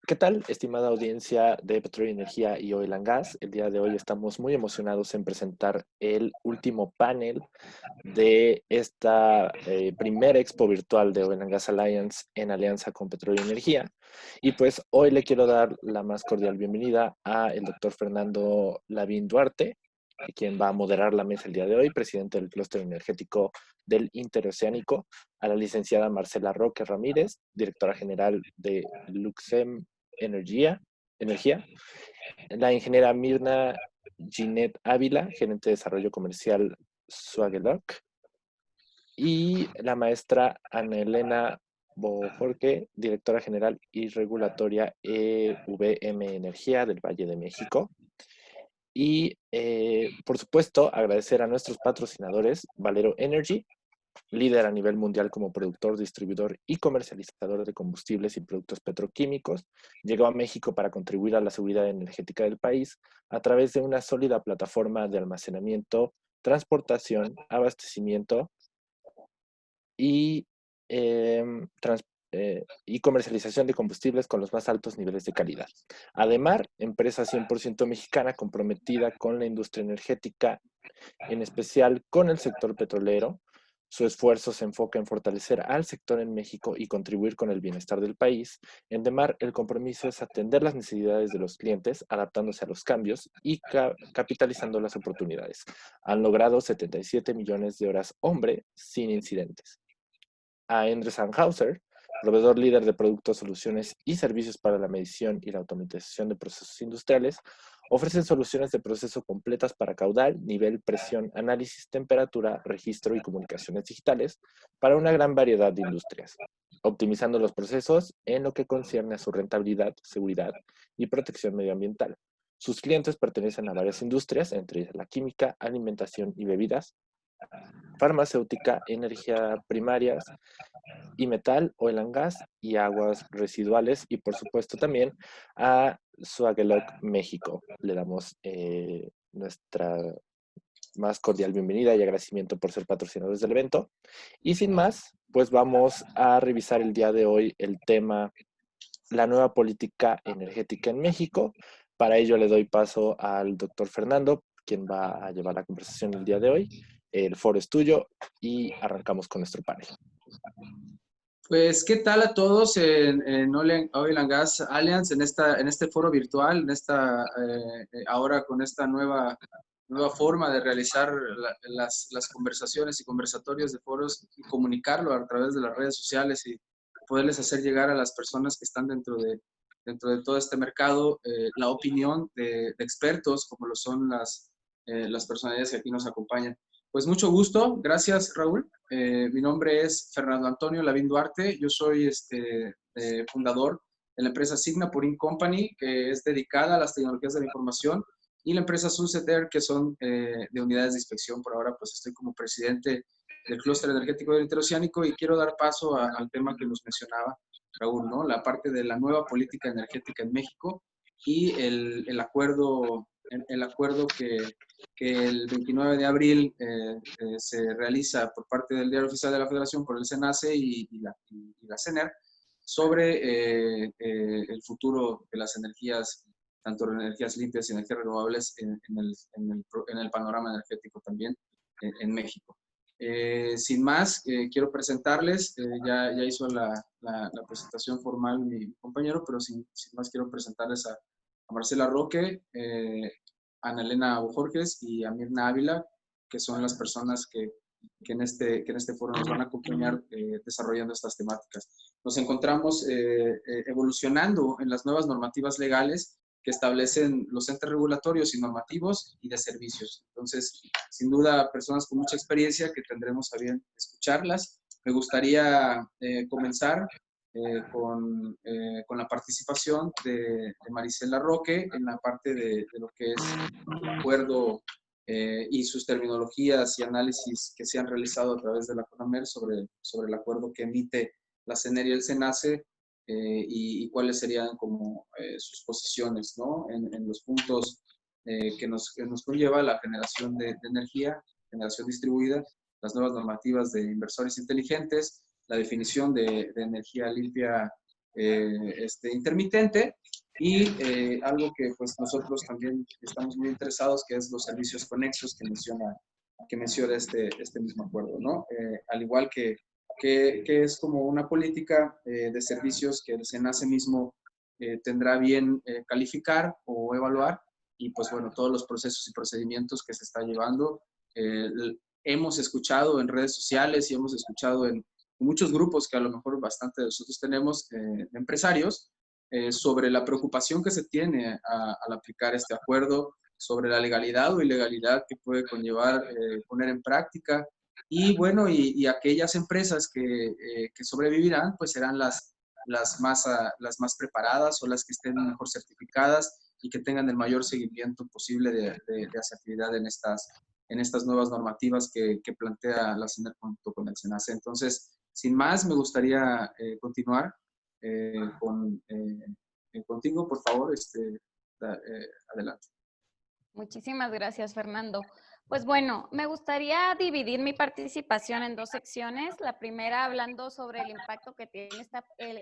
¿Qué tal, estimada audiencia de Petróleo y Energía y Oil and Gas? El día de hoy estamos muy emocionados en presentar el último panel de esta primera expo virtual de Oil and Gas Alliance en alianza con Petróleo y Energía. Y pues hoy le quiero dar la más cordial bienvenida a el doctor Fernando Lavín Duarte, quien va a moderar la mesa el día de hoy, presidente del clúster energético del Interoceánico, a la licenciada Marcela Roque Ramírez, directora general de Luxem Energía, la ingeniera Mirna Ginette Ávila, gerente de desarrollo comercial Swagelok, y la maestra Ana Elena Bojorque, directora general y regulatoria EVM Energía del Valle de México. Y, por supuesto, agradecer a nuestros patrocinadores, Valero Energy, líder a nivel mundial como productor, distribuidor y comercializador de combustibles y productos petroquímicos, llegó a México para contribuir a la seguridad energética del país a través de una sólida plataforma de almacenamiento, transportación, abastecimiento y, eh, y comercialización de combustibles con los más altos niveles de calidad. Además, empresa 100% mexicana comprometida con la industria energética, en especial con el sector petrolero. Su esfuerzo se enfoca en fortalecer al sector en México y contribuir con el bienestar del país. En Demar, el compromiso es atender las necesidades de los clientes, adaptándose a los cambios y capitalizando las oportunidades. Han logrado 77 millones de horas hombre sin incidentes. A Endres Hauser, proveedor líder de productos, soluciones y servicios para la medición y la automatización de procesos industriales, ofrecen soluciones de proceso completas para caudal, nivel, presión, análisis, temperatura, registro y comunicaciones digitales para una gran variedad de industrias, optimizando los procesos en lo que concierne a su rentabilidad, seguridad y protección medioambiental. Sus clientes pertenecen a varias industrias, entre ellas la química, alimentación y bebidas, farmacéutica, energía primarias y metal, oil and gas y aguas residuales, y por supuesto también a Suageloc México. Le damos nuestra más cordial bienvenida y agradecimiento por ser patrocinadores del evento. Y sin más, pues vamos a revisar el día de hoy el tema, la nueva política energética en México. Para ello le doy paso al doctor Fernando, quien va a llevar la conversación el día de hoy. El foro es tuyo y arrancamos con nuestro panel. Pues, ¿qué tal a todos en Oil and Gas Alliance, en este foro virtual, ahora con esta nueva forma de realizar las conversaciones y conversatorios de foros y comunicarlo a través de las redes sociales y poderles hacer llegar a las personas que están dentro de todo este mercado la opinión de expertos, como lo son las personalidades que aquí nos acompañan? Pues mucho gusto, gracias Raúl. Mi nombre es Fernando Antonio Lavín Duarte, yo soy fundador de la empresa Singapore Inc. Company, que es dedicada a las tecnologías de la información, y la empresa Sunset Air, que son de unidades de inspección. Por ahora pues estoy como presidente del clúster energético del Interoceánico y quiero dar paso al tema que nos mencionaba Raúl, ¿no? La parte de la nueva política energética en México y el acuerdo que el 29 de abril se realiza por parte del Diario Oficial de la Federación por el SENACE y la CENER sobre el futuro de las energías, tanto energías limpias y energías renovables en el panorama energético también en México. Sin más, quiero presentarles, ya hizo la presentación formal mi compañero, pero sin más quiero presentarles a Marcela Roque, Ana Elena Bojorges y a Mirna Ávila, que son las personas que en este foro nos van a acompañar desarrollando estas temáticas. Nos encontramos evolucionando en las nuevas normativas legales que establecen los entes regulatorios y normativos y de servicios. Entonces, sin duda, personas con mucha experiencia que tendremos a bien escucharlas. Me gustaría comenzar con la participación de Maricela Roque en la parte de lo que es el acuerdo y sus terminologías y análisis que se han realizado a través de la CONAMER sobre el acuerdo que emite la CENER y el SENACE y cuáles serían como sus posiciones, ¿no? En los puntos que nos conlleva la generación de energía, generación distribuida, las nuevas normativas de inversores inteligentes, la definición de energía limpia intermitente, y algo que pues nosotros también estamos muy interesados, que es los servicios conexos que menciona este mismo acuerdo, ¿no? Al igual que es como una política de servicios que el SENACE mismo tendrá bien calificar o evaluar, y pues bueno, todos los procesos y procedimientos que se está llevando. Eh, Hemos escuchado en redes sociales y hemos escuchado en muchos grupos que a lo mejor bastante de nosotros tenemos, de empresarios, sobre la preocupación que se tiene al aplicar este acuerdo, sobre la legalidad o ilegalidad que puede conllevar poner en práctica. Y bueno, y aquellas empresas que sobrevivirán, pues serán las más preparadas o las que estén mejor certificadas y que tengan el mayor seguimiento posible de asertividad en estas nuevas normativas que plantea la CENER junto con el SENACE. Entonces, sin más, me gustaría continuar contigo, por favor, adelante. Muchísimas gracias, Fernando. Pues bueno, me gustaría dividir mi participación en dos secciones. La primera hablando sobre el impacto que tiene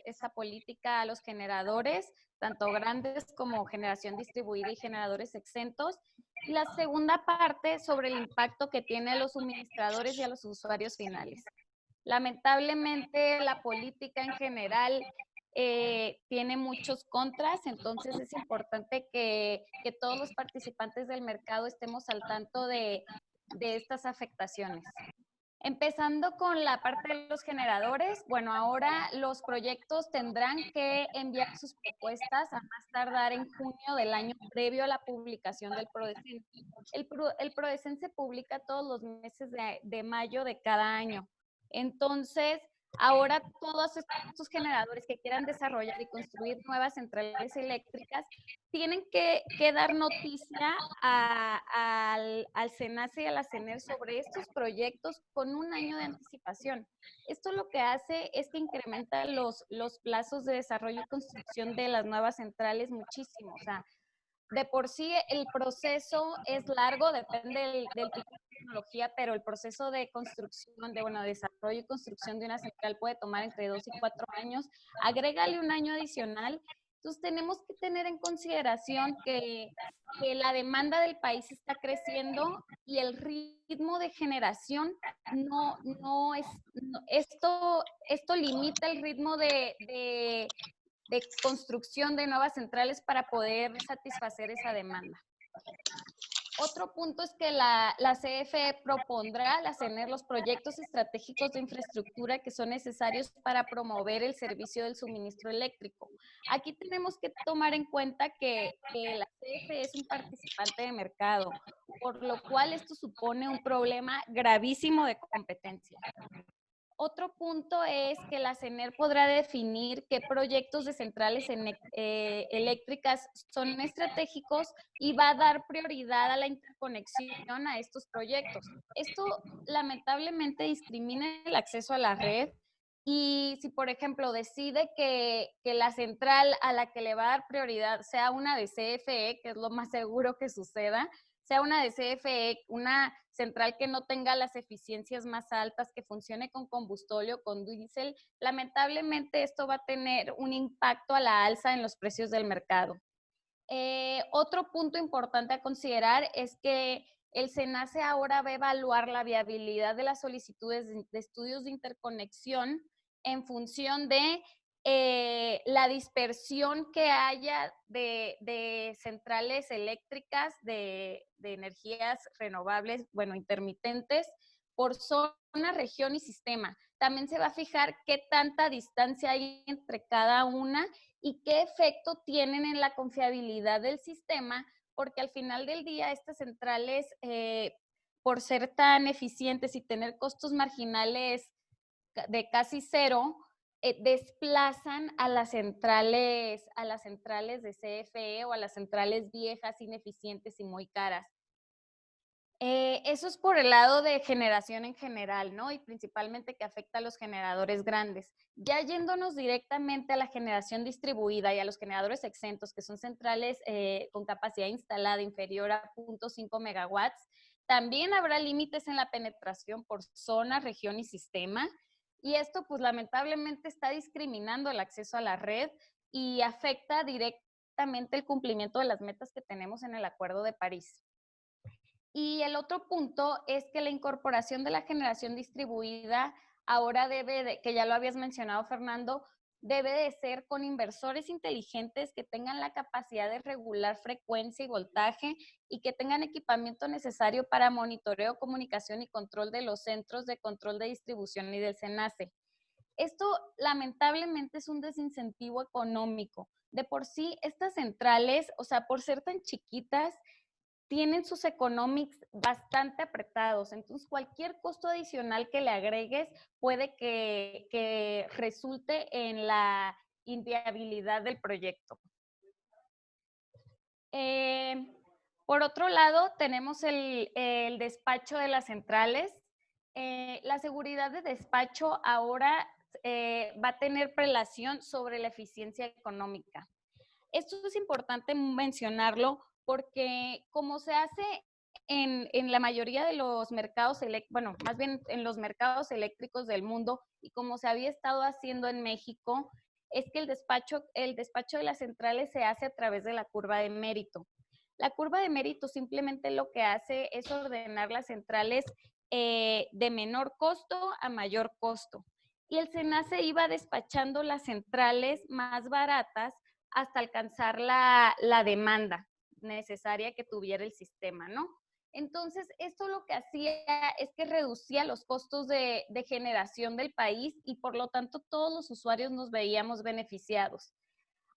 esta política a los generadores, tanto grandes como generación distribuida y generadores exentos. Y la segunda parte sobre el impacto que tiene a los suministradores y a los usuarios finales. Lamentablemente, la política en general tiene muchos contras, entonces es importante que todos los participantes del mercado estemos al tanto de estas afectaciones. Empezando con la parte de los generadores, bueno, ahora los proyectos tendrán que enviar sus propuestas a más tardar en junio del año previo a la publicación del PRODECEN. El PRODECEN se publica todos los meses de mayo de cada año. Entonces, ahora todos estos generadores que quieran desarrollar y construir nuevas centrales eléctricas tienen que dar noticia al SENACE y a la CENER sobre estos proyectos con un año de anticipación. Esto lo que hace es que incrementa los plazos de desarrollo y construcción de las nuevas centrales muchísimo. O sea, de por sí el proceso es largo, depende del tipo de tecnología, pero el proceso de construcción, de desarrollo y construcción de una central puede tomar entre 2 y 4 años. Agrégale un año adicional. Entonces tenemos que tener en consideración que la demanda del país está creciendo y el ritmo de generación esto limita el ritmo de construcción de nuevas centrales para poder satisfacer esa demanda. Otro punto es que la CFE propondrá a la CENER los proyectos estratégicos de infraestructura que son necesarios para promover el servicio del suministro eléctrico. Aquí tenemos que tomar en cuenta que la CFE es un participante de mercado, por lo cual esto supone un problema gravísimo de competencia. Otro punto es que la CENER podrá definir qué proyectos de centrales eléctricas son estratégicos y va a dar prioridad a la interconexión a estos proyectos. Esto lamentablemente discrimina el acceso a la red y si, por ejemplo, decide que la central a la que le va a dar prioridad sea una de CFE, que es lo más seguro que suceda, sea una de CFE, una central que no tenga las eficiencias más altas, que funcione con combustóleo, con diésel, lamentablemente esto va a tener un impacto a la alza en los precios del mercado. Otro punto importante a considerar es que el SENACE ahora va a evaluar la viabilidad de las solicitudes de estudios de interconexión en función de la dispersión que haya de centrales eléctricas de energías renovables, intermitentes, por zona, región y sistema. También se va a fijar qué tanta distancia hay entre cada una y qué efecto tienen en la confiabilidad del sistema, porque al final del día estas centrales, por ser tan eficientes y tener costos marginales de casi cero, desplazan a las centrales de CFE o a las centrales viejas, ineficientes y muy caras. Eso es por el lado de generación en general, ¿no? Y principalmente que afecta a los generadores grandes. Ya yéndonos directamente a la generación distribuida y a los generadores exentos, que son centrales con capacidad instalada inferior a 0.5 megawatts, también habrá límites en la penetración por zona, región y sistema. Y esto, pues lamentablemente, está discriminando el acceso a la red y afecta directamente el cumplimiento de las metas que tenemos en el Acuerdo de París. Y el otro punto es que la incorporación de la generación distribuida ahora que ya lo habías mencionado, Fernando, debe de ser con inversores inteligentes que tengan la capacidad de regular frecuencia y voltaje y que tengan equipamiento necesario para monitoreo, comunicación y control de los centros de control de distribución y del SENACE. Esto lamentablemente es un desincentivo económico. De por sí, estas centrales, o sea, por ser tan chiquitas, tienen sus economics bastante apretados. Entonces, cualquier costo adicional que le agregues puede que resulte en la inviabilidad del proyecto. Por otro lado, tenemos el despacho de las centrales. La seguridad de despacho ahora va a tener prelación sobre la eficiencia económica. Esto es importante mencionarlo porque como se hace en la mayoría de los mercados, bueno, más bien en los mercados eléctricos del mundo y como se había estado haciendo en México, es que el despacho de las centrales se hace a través de la curva de mérito. La curva de mérito simplemente lo que hace es ordenar las centrales de menor costo a mayor costo. Y el SENACE iba despachando las centrales más baratas hasta alcanzar la demanda necesaria que tuviera el sistema, ¿no? Entonces, esto lo que hacía es que reducía los costos de generación del país y por lo tanto todos los usuarios nos veíamos beneficiados.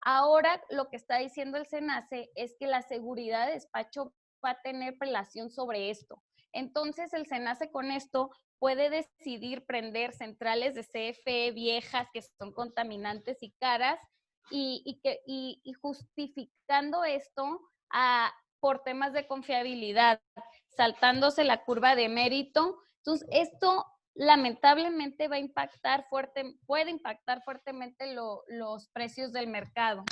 Ahora lo que está diciendo el SENACE es que la seguridad de despacho va a tener prelación sobre esto. Entonces, el SENACE con esto puede decidir prender centrales de CFE viejas que son contaminantes y caras y justificando esto por temas de confiabilidad, saltándose la curva de mérito. Entonces, esto lamentablemente puede impactar fuertemente los precios del mercado.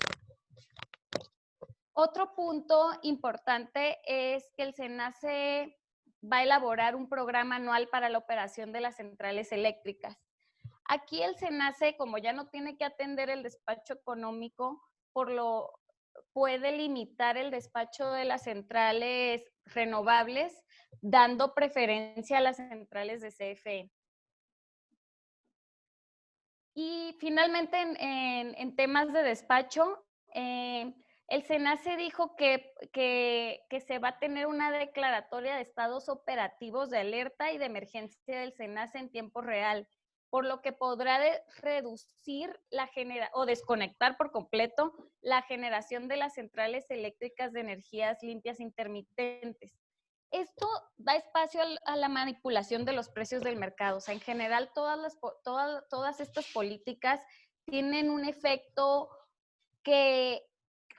Otro punto importante es que el SENACE va a elaborar un programa anual para la operación de las centrales eléctricas. Aquí el SENACE, como ya no tiene que atender el despacho económico, puede limitar el despacho de las centrales renovables, dando preferencia a las centrales de CFE. Y finalmente, en temas de despacho, el SENACE dijo que se va a tener una declaratoria de estados operativos de alerta y de emergencia del SENACE en tiempo real, por lo que podrá reducir o desconectar por completo la generación de las centrales eléctricas de energías limpias intermitentes. Esto da espacio a la manipulación de los precios del mercado. O sea, en general, todas estas políticas tienen un efecto que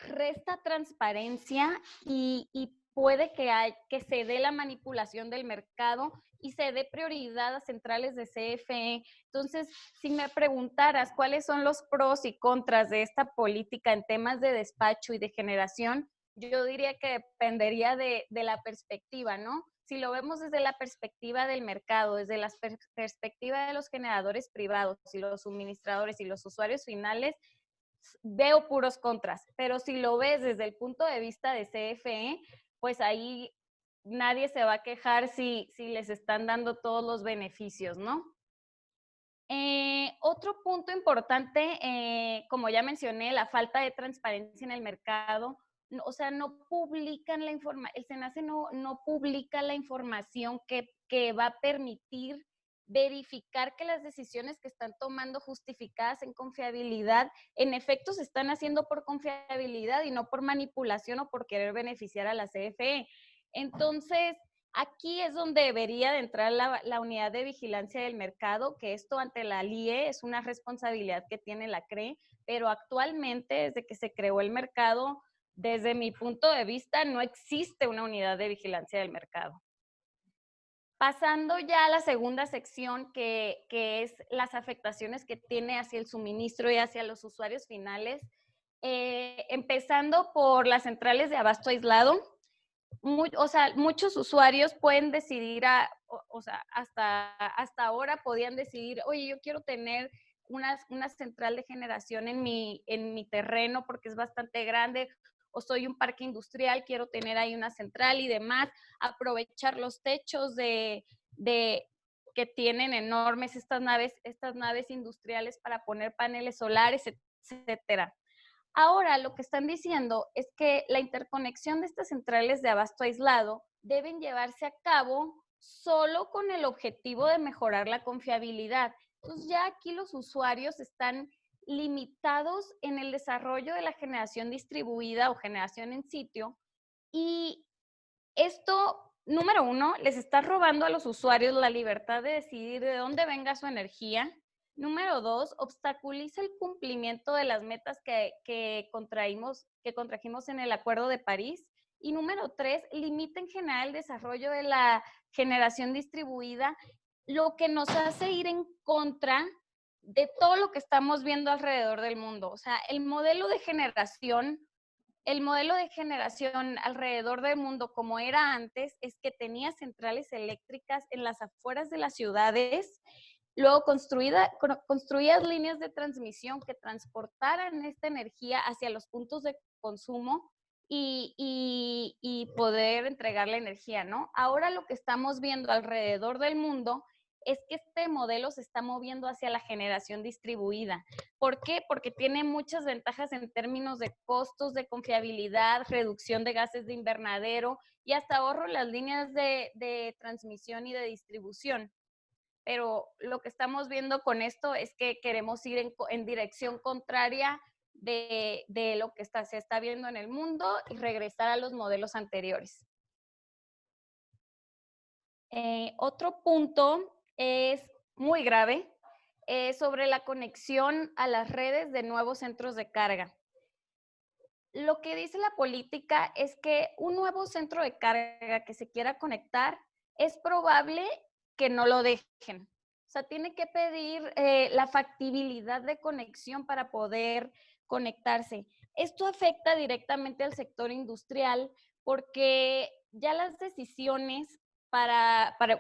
resta transparencia y puede que se dé la manipulación del mercado y se dé prioridad a centrales de CFE. Entonces, si me preguntaras cuáles son los pros y contras de esta política en temas de despacho y de generación, yo diría que dependería de la perspectiva, ¿no? Si lo vemos desde la perspectiva del mercado, desde la perspectiva de los generadores privados y los suministradores y los usuarios finales, veo puros contras. Pero si lo ves desde el punto de vista de CFE, pues ahí nadie se va a quejar si les están dando todos los beneficios, ¿no? Otro punto importante, como ya mencioné, la falta de transparencia en el mercado. O sea, no publican la información, el SENACE no publica la información que va a permitir verificar que las decisiones que están tomando justificadas en confiabilidad, en efecto se están haciendo por confiabilidad y no por manipulación o por querer beneficiar a la CFE. Entonces, aquí es donde debería de entrar la unidad de vigilancia del mercado, que esto ante la LIE es una responsabilidad que tiene la CRE, pero actualmente, desde que se creó el mercado, desde mi punto de vista, no existe una unidad de vigilancia del mercado. Pasando ya a la segunda sección, que es las afectaciones que tiene hacia el suministro y hacia los usuarios finales, empezando por las centrales de abasto aislado. o sea, muchos usuarios pueden decidir, o sea, hasta ahora podían decidir, oye, yo quiero tener una central de generación en mi terreno porque es bastante grande, o soy un parque industrial, quiero tener ahí una central y demás, aprovechar los techos que tienen enormes estas naves industriales para poner paneles solares, etcétera. Ahora, lo que están diciendo es que la interconexión de estas centrales de abasto aislado deben llevarse a cabo solo con el objetivo de mejorar la confiabilidad. Entonces, ya aquí los usuarios están limitados en el desarrollo de la generación distribuida o generación en sitio, y esto, número uno, les está robando a los usuarios la libertad de decidir de dónde venga su energía. Número dos, obstaculiza el cumplimiento de las metas que contrajimos en el Acuerdo de París. Y número tres, limita en general el desarrollo de la generación distribuida, lo que nos hace ir en contra de todo lo que estamos viendo alrededor del mundo. O sea, el modelo de generación alrededor del mundo como era antes es que tenía centrales eléctricas en las afueras de las ciudades, luego construías líneas de transmisión que transportaran esta energía hacia los puntos de consumo y poder entregar la energía, ¿no? Ahora lo que estamos viendo alrededor del mundo es que este modelo se está moviendo hacia la generación distribuida. ¿Por qué? Porque tiene muchas ventajas en términos de costos, de confiabilidad, reducción de gases de invernadero y hasta ahorro en las líneas de transmisión y de distribución. Pero lo que estamos viendo con esto es que queremos ir en dirección contraria de lo que se está viendo en el mundo y regresar a los modelos anteriores. Otro punto es muy grave, sobre la conexión a las redes de nuevos centros de carga. Lo que dice la política es que un nuevo centro de carga que se quiera conectar, es probable que no lo dejen. O sea, tiene que pedir la factibilidad de conexión para poder conectarse. Esto afecta directamente al sector industrial porque ya las decisiones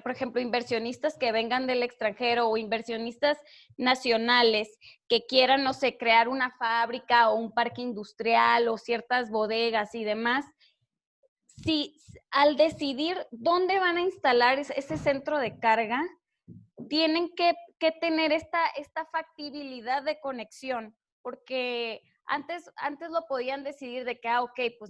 por ejemplo, inversionistas que vengan del extranjero o inversionistas nacionales que quieran, no sé, crear una fábrica o un parque industrial o ciertas bodegas y demás, si al decidir dónde van a instalar ese centro de carga, tienen que tener esta factibilidad de conexión, porque antes lo podían decidir de que, ok, pues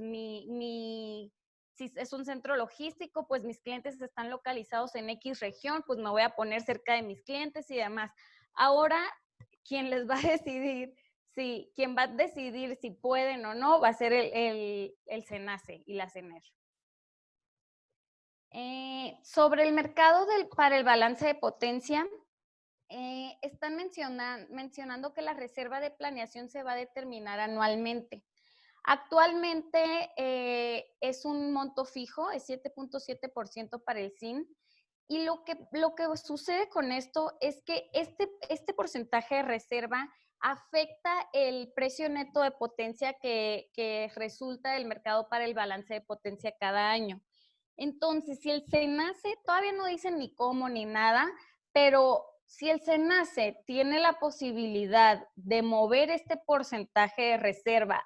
si es un centro logístico, pues mis clientes están localizados en X región, pues me voy a poner cerca de mis clientes y demás. Ahora, quien va a decidir si pueden o no va a ser el SENACE y la CENER. Sobre el mercado para el balance de potencia, están mencionando que la reserva de planeación se va a determinar anualmente. Actualmente es un monto fijo, es 7.7% para el SIN, y lo que sucede con esto es que este porcentaje de reserva afecta el precio neto de potencia que resulta del mercado para el balance de potencia cada año. Entonces, si el SENACE, todavía no dicen ni cómo ni nada, pero si el SENACE tiene la posibilidad de mover este porcentaje de reserva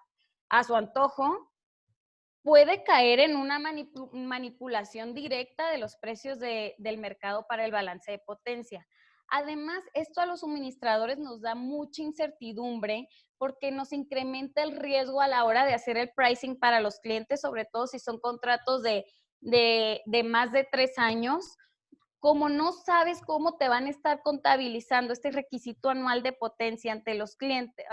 a su antojo, puede caer en una manipulación directa de los precios del mercado para el balance de potencia. Además, esto a los suministradores nos da mucha incertidumbre porque nos incrementa el riesgo a la hora de hacer el pricing para los clientes, sobre todo si son contratos de más de 3 años. Como no sabes cómo te van a estar contabilizando este requisito anual de potencia ante los clientes,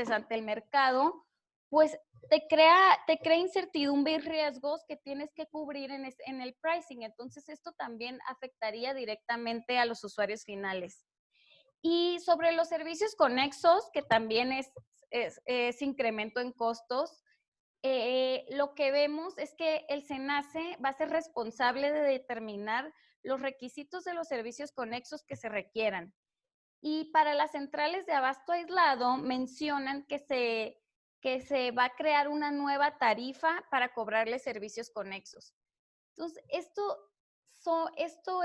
ante el mercado, pues te crea incertidumbre y riesgos que tienes que cubrir en el pricing. Entonces, esto también afectaría directamente a los usuarios finales. Y sobre los servicios conexos, que también es incremento en costos, lo que vemos es que el SENACE va a ser responsable de determinar los requisitos de los servicios conexos que se requieran. Y para las centrales de abasto aislado mencionan que que se va a crear una nueva tarifa para cobrarle servicios conexos. Entonces, todo esto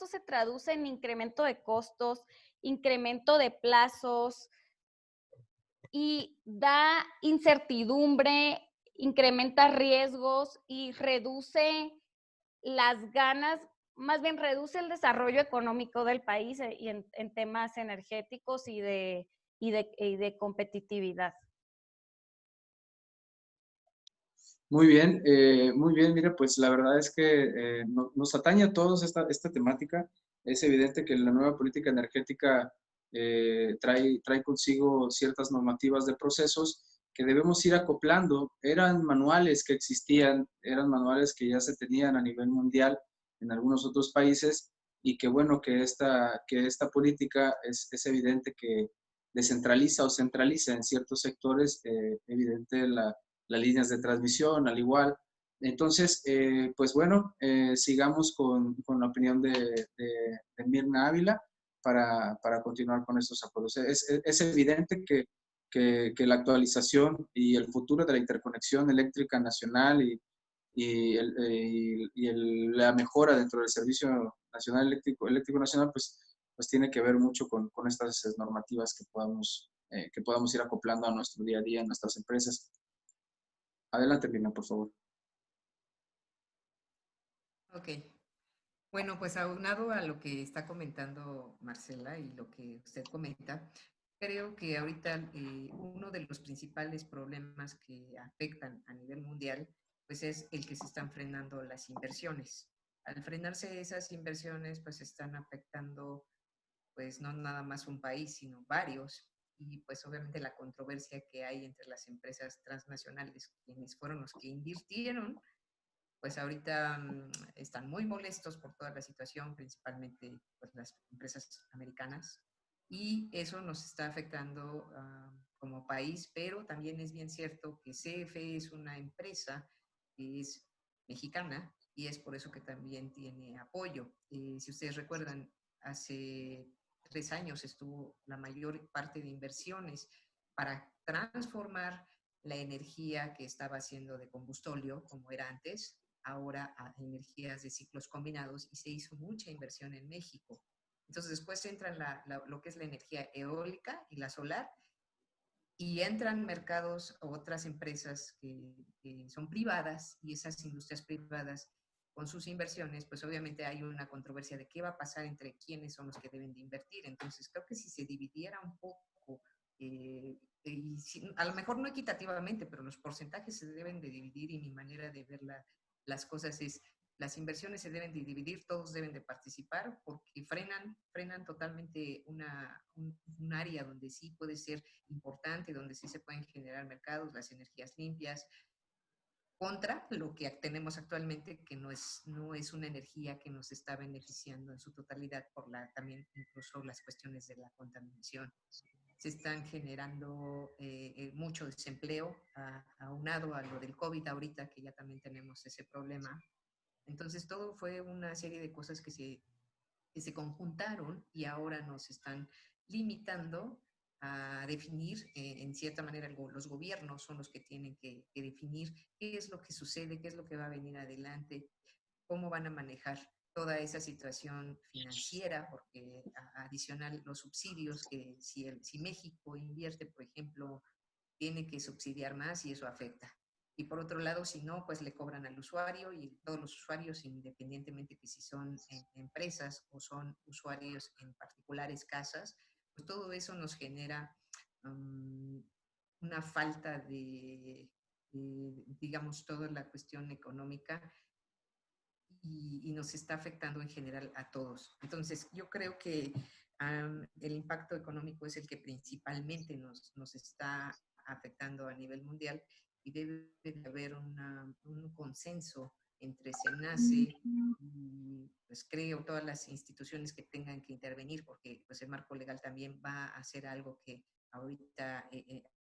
se traduce en incremento de costos, incremento de plazos y da incertidumbre, incrementa riesgos y reduce las ganas, más bien reduce el desarrollo económico del país y en temas energéticos y de competitividad. Muy bien, mire, pues la verdad es que nos atañe a todos esta temática. Es evidente que la nueva política energética trae consigo ciertas normativas de procesos que debemos ir acoplando. Eran manuales que existían, eran manuales que ya se tenían a nivel mundial en algunos otros países y que bueno, que esta política es evidente que descentraliza o centraliza en ciertos sectores, evidente las líneas de transmisión, al igual. Entonces, pues bueno, sigamos con la opinión de Mirna Ávila para continuar con estos acuerdos. Es evidente que la actualización y el futuro de la interconexión eléctrica nacional la mejora dentro del Servicio Nacional Eléctrico Nacional, pues tiene que ver mucho con estas normativas que podamos ir acoplando a nuestro día a día en nuestras empresas. Adelante, Pina, por favor. Ok. Bueno, pues aunado a lo que está comentando Marcela y lo que usted comenta, creo que ahorita uno de los principales problemas que afectan a nivel mundial, pues es el que se están frenando las inversiones. Al frenarse esas inversiones, pues están afectando, pues no nada más un país, sino varios. Y pues obviamente la controversia que hay entre las empresas transnacionales, quienes fueron los que invirtieron, pues ahorita están muy molestos por toda la situación, principalmente pues, las empresas americanas, y eso nos está afectando como país, pero también es bien cierto que CFE es una empresa que es mexicana y es por eso que también tiene apoyo. Si ustedes recuerdan, hace 3 años estuvo la mayor parte de inversiones para transformar la energía que estaba haciendo de combustóleo, como era antes, ahora a energías de ciclos combinados, y se hizo mucha inversión en México. Entonces después entra lo que es la energía eólica y la solar, y entran mercados o otras empresas que son privadas, y esas industrias privadas con sus inversiones, pues obviamente hay una controversia de qué va a pasar entre quiénes son los que deben de invertir. Entonces creo que si se dividiera un poco, a lo mejor no equitativamente, pero los porcentajes se deben de dividir, y mi manera de ver las cosas es: las inversiones se deben de dividir, todos deben de participar, porque frenan totalmente un área donde sí puede ser importante, donde sí se pueden generar mercados, las energías limpias, contra lo que tenemos actualmente, que no es una energía que nos está beneficiando en su totalidad por también incluso las cuestiones de la contaminación. Se están generando mucho desempleo, aunado a lo del COVID ahorita, que ya también tenemos ese problema. Entonces todo fue una serie de cosas que se conjuntaron y ahora nos están limitando a definir, en cierta manera, los gobiernos son los que tienen que definir qué es lo que sucede, qué es lo que va a venir adelante, cómo van a manejar toda esa situación financiera, porque adicional los subsidios, que si México invierte, por ejemplo, tiene que subsidiar más y eso afecta. Y por otro lado, si no, pues le cobran al usuario, y todos los usuarios, independientemente que si son empresas o son usuarios en particulares casas, pues todo eso nos genera una falta digamos, toda la cuestión económica, y nos está afectando en general a todos. Entonces, yo creo que el impacto económico es el que principalmente nos está afectando a nivel mundial, y debe de haber un consenso entre SENACE y, pues creo, todas las instituciones que tengan que intervenir, porque pues el marco legal también va a hacer algo que ahorita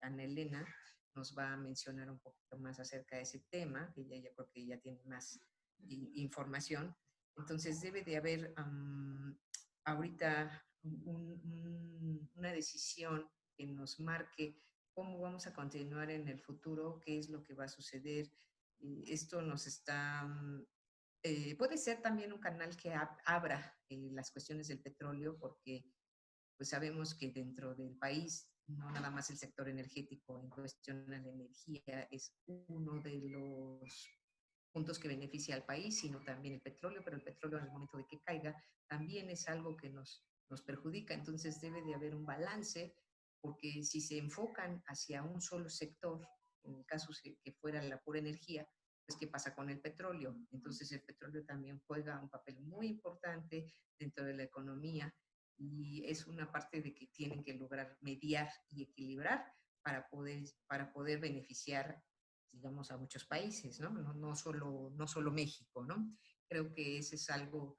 Ana Elena nos va a mencionar un poquito más acerca de ese tema, que ella creo que ya tiene más información. Entonces debe de haber ahorita una decisión que nos marque cómo vamos a continuar en el futuro, qué es lo que va a suceder. Esto nos está... puede ser también un canal que abra las cuestiones del petróleo, porque pues sabemos que dentro del país, no nada más el sector energético en cuestión a la energía es uno de los puntos que beneficia al país, sino también el petróleo, pero el petróleo en el momento de que caiga también es algo que nos perjudica. Entonces debe de haber un balance, porque si se enfocan hacia un solo sector, en el caso que fuera la pura energía, pues ¿qué pasa con el petróleo? Entonces el petróleo también juega un papel muy importante dentro de la economía, y es una parte de que tienen que lograr mediar y equilibrar para poder beneficiar, digamos, a muchos países, ¿no? No solo México, ¿no? Creo que ese es algo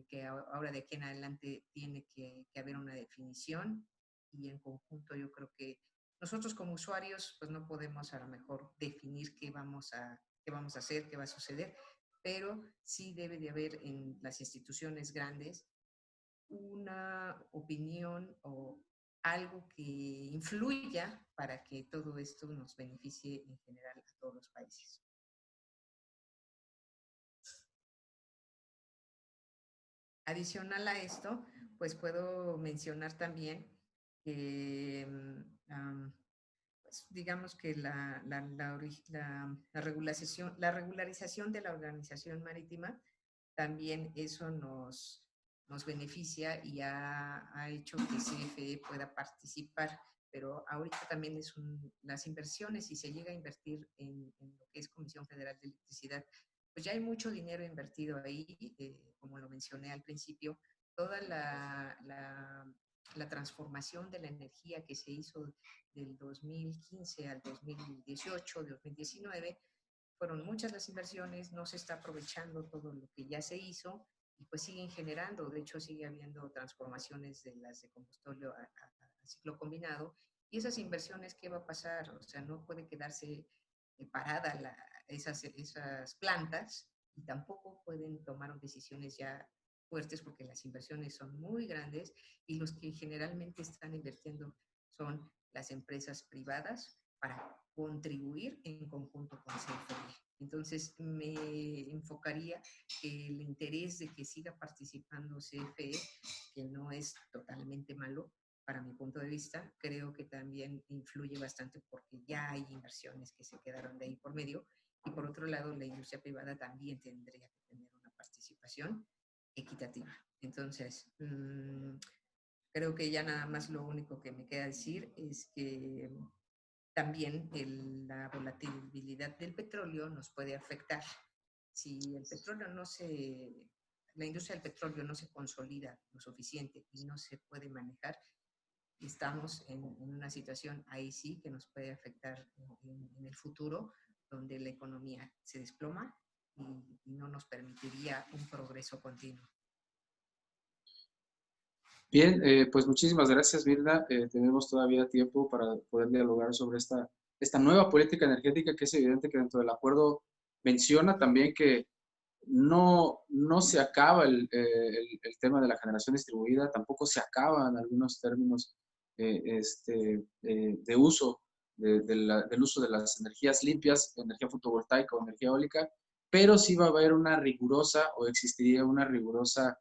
que ahora de aquí en adelante tiene que haber una definición, y en conjunto yo creo que nosotros como usuarios pues no podemos a lo mejor definir qué vamos a hacer, qué va a suceder, pero sí debe de haber en las instituciones grandes una opinión o algo que influya para que todo esto nos beneficie en general a todos los países. Adicional a esto, pues puedo mencionar también que, pues digamos que la regularización de la organización marítima, también eso nos beneficia y ha hecho que CFE pueda participar, pero ahorita también las inversiones, si se llega a invertir en lo que es Comisión Federal de Electricidad, pues ya hay mucho dinero invertido ahí, como lo mencioné al principio, toda la transformación de la energía que se hizo del 2015 al 2018, 2019, fueron muchas las inversiones, no se está aprovechando todo lo que ya se hizo, y pues siguen generando, de hecho sigue habiendo transformaciones de las de combustóleo a ciclo combinado, y esas inversiones, ¿qué va a pasar? O sea, no puede quedarse parada esas plantas, y tampoco pueden tomar decisiones ya fuertes porque las inversiones son muy grandes, y los que generalmente están invirtiendo son las empresas privadas para contribuir en conjunto con CFE. Entonces me enfocaría que el interés de que siga participando CFE, que no es totalmente malo para mi punto de vista, creo que también influye bastante porque ya hay inversiones que se quedaron de ahí por medio, y por otro lado la industria privada también tendría que tener una participación equitativa. Entonces, creo que ya nada más lo único que me queda decir es que también la volatilidad del petróleo nos puede afectar. Si el petróleo la industria del petróleo no se consolida lo suficiente y no se puede manejar, estamos en una situación ahí sí que nos puede afectar en el futuro, donde la economía se desploma y no nos permitiría un progreso continuo. Bien, pues muchísimas gracias, Vilda. Tenemos todavía tiempo para poder dialogar sobre esta nueva política energética, que es evidente que dentro del acuerdo menciona también que no se acaba el tema de la generación distribuida, tampoco se acaban algunos términos de uso, del uso de las energías limpias, energía fotovoltaica o energía eólica, pero sí va a haber una rigurosa, o existiría una rigurosa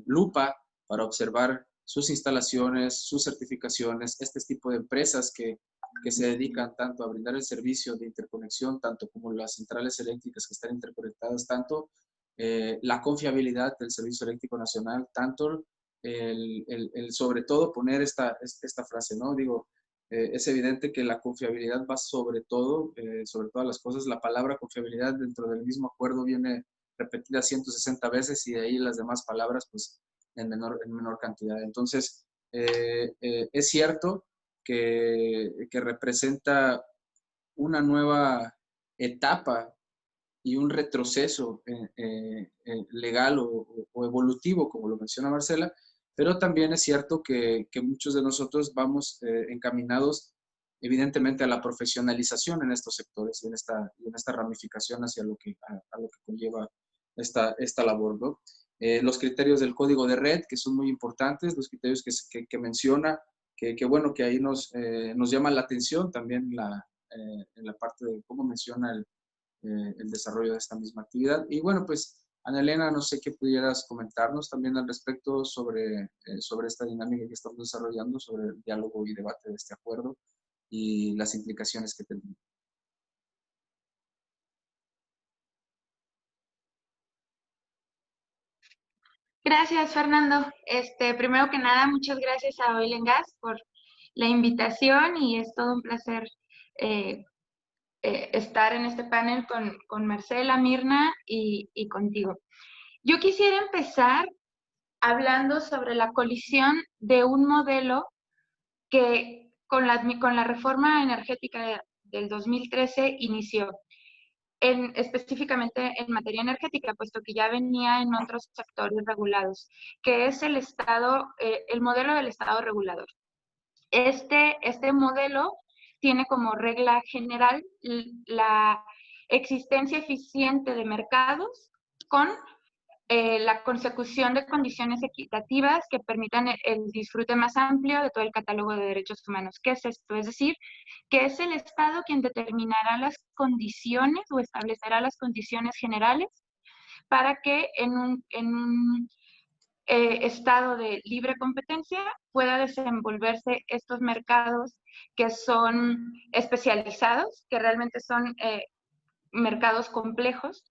lupa para observar sus instalaciones, sus certificaciones, este tipo de empresas que se dedican tanto a brindar el servicio de interconexión, tanto como las centrales eléctricas que están interconectadas, tanto la confiabilidad del Servicio Eléctrico Nacional, tanto sobre todo poner esta frase, ¿no? Digo, es evidente que la confiabilidad va sobre todo, sobre todas las cosas. La palabra confiabilidad dentro del mismo acuerdo viene repetida 160 veces, y de ahí las demás palabras, pues, en menor cantidad. Entonces, es cierto que representa una nueva etapa y un retroceso legal o evolutivo, como lo menciona Marcela, pero también es cierto que muchos de nosotros vamos encaminados evidentemente a la profesionalización en estos sectores y en esta ramificación hacia lo que conlleva esta labor, ¿no? Los criterios del código de red, que son muy importantes, los criterios que menciona, que bueno, que ahí nos llama la atención también en la parte de cómo menciona el desarrollo de esta misma actividad. Y bueno, pues, Ana Elena, no sé qué pudieras comentarnos también al respecto sobre esta dinámica que estamos desarrollando, sobre el diálogo y debate de este acuerdo y las implicaciones que tendrá. Gracias, Fernando. Primero que nada, muchas gracias a Oil and Gas por la invitación y es todo un placer estar en este panel con Marcela, Mirna y contigo. Yo quisiera empezar hablando sobre la colisión de un modelo que con la reforma energética del 2013 inició. Específicamente en materia energética, puesto que ya venía en otros sectores regulados, que es el modelo del Estado regulador. Este modelo tiene como regla general la existencia eficiente de mercados con la consecución de condiciones equitativas que permitan el disfrute más amplio de todo el catálogo de derechos humanos. ¿Qué es esto? Es decir, que es el Estado quien determinará las condiciones o establecerá las condiciones generales para que en un estado de libre competencia pueda desenvolverse estos mercados que son especializados, que realmente son mercados complejos,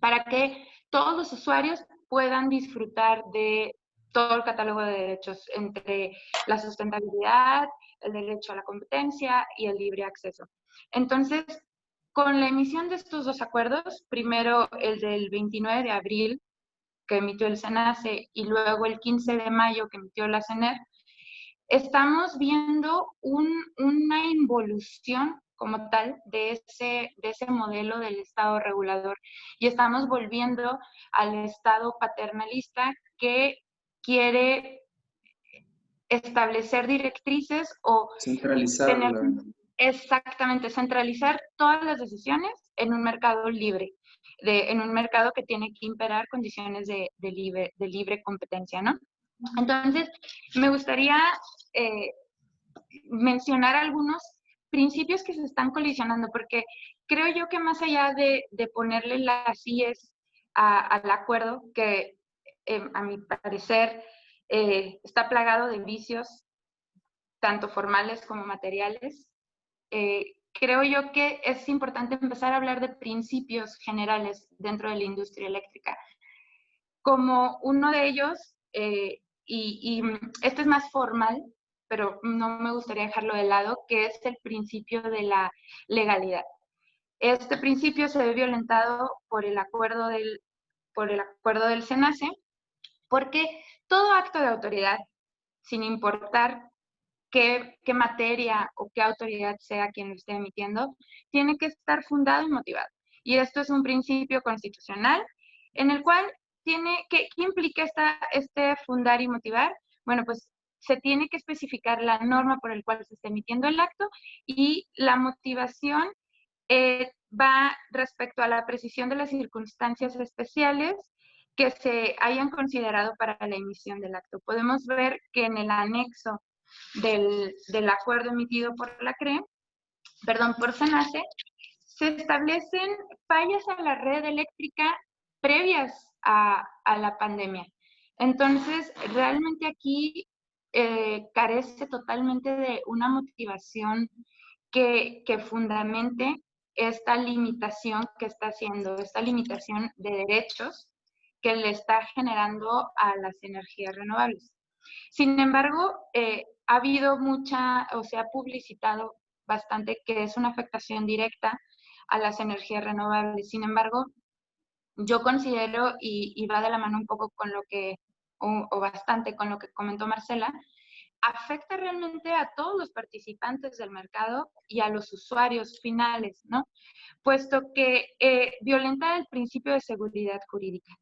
para que todos los usuarios puedan disfrutar de todo el catálogo de derechos, entre la sustentabilidad, el derecho a la competencia y el libre acceso. Entonces, con la emisión de estos dos acuerdos, primero el del 29 de abril, que emitió el SENACE, y luego el 15 de mayo, que emitió la CENER, estamos viendo una involución como tal de ese modelo del Estado regulador, y estamos volviendo al Estado paternalista que quiere establecer directrices o Centralizar exactamente, centralizar todas las decisiones en un mercado libre, en un mercado que tiene que imperar condiciones de libre competencia, ¿no? Entonces, me gustaría mencionar algunos principios que se están colisionando, porque creo yo que más allá de ponerle las IES al acuerdo, que a mi parecer está plagado de vicios, tanto formales como materiales, creo yo que es importante empezar a hablar de principios generales dentro de la industria eléctrica. Como uno de ellos, y este es más formal, pero no me gustaría dejarlo de lado, que es el principio de la legalidad. Este principio se ve violentado por el acuerdo del SENACE, porque todo acto de autoridad, sin importar qué materia o qué autoridad sea quien lo esté emitiendo, tiene que estar fundado y motivado. Y esto es un principio constitucional en el cual ¿qué implica este fundar y motivar? Bueno, pues se tiene que especificar la norma por el cual se está emitiendo el acto, y la motivación va respecto a la precisión de las circunstancias especiales que se hayan considerado para la emisión del acto. Podemos ver que en el anexo del acuerdo emitido por la CRE, por SENACE, se establecen fallas a la red eléctrica previas a la pandemia. Entonces, realmente aquí carece totalmente de una motivación que fundamente esta limitación que está haciendo, esta limitación de derechos que le está generando a las energías renovables. Sin embargo, ha habido se ha publicitado bastante que es una afectación directa a las energías renovables. Sin embargo, yo considero, y va de la mano un poco con lo que, o bastante con lo que comentó Marcela, afecta realmente a todos los participantes del mercado y a los usuarios finales, ¿no? Puesto que violenta el principio de seguridad jurídica.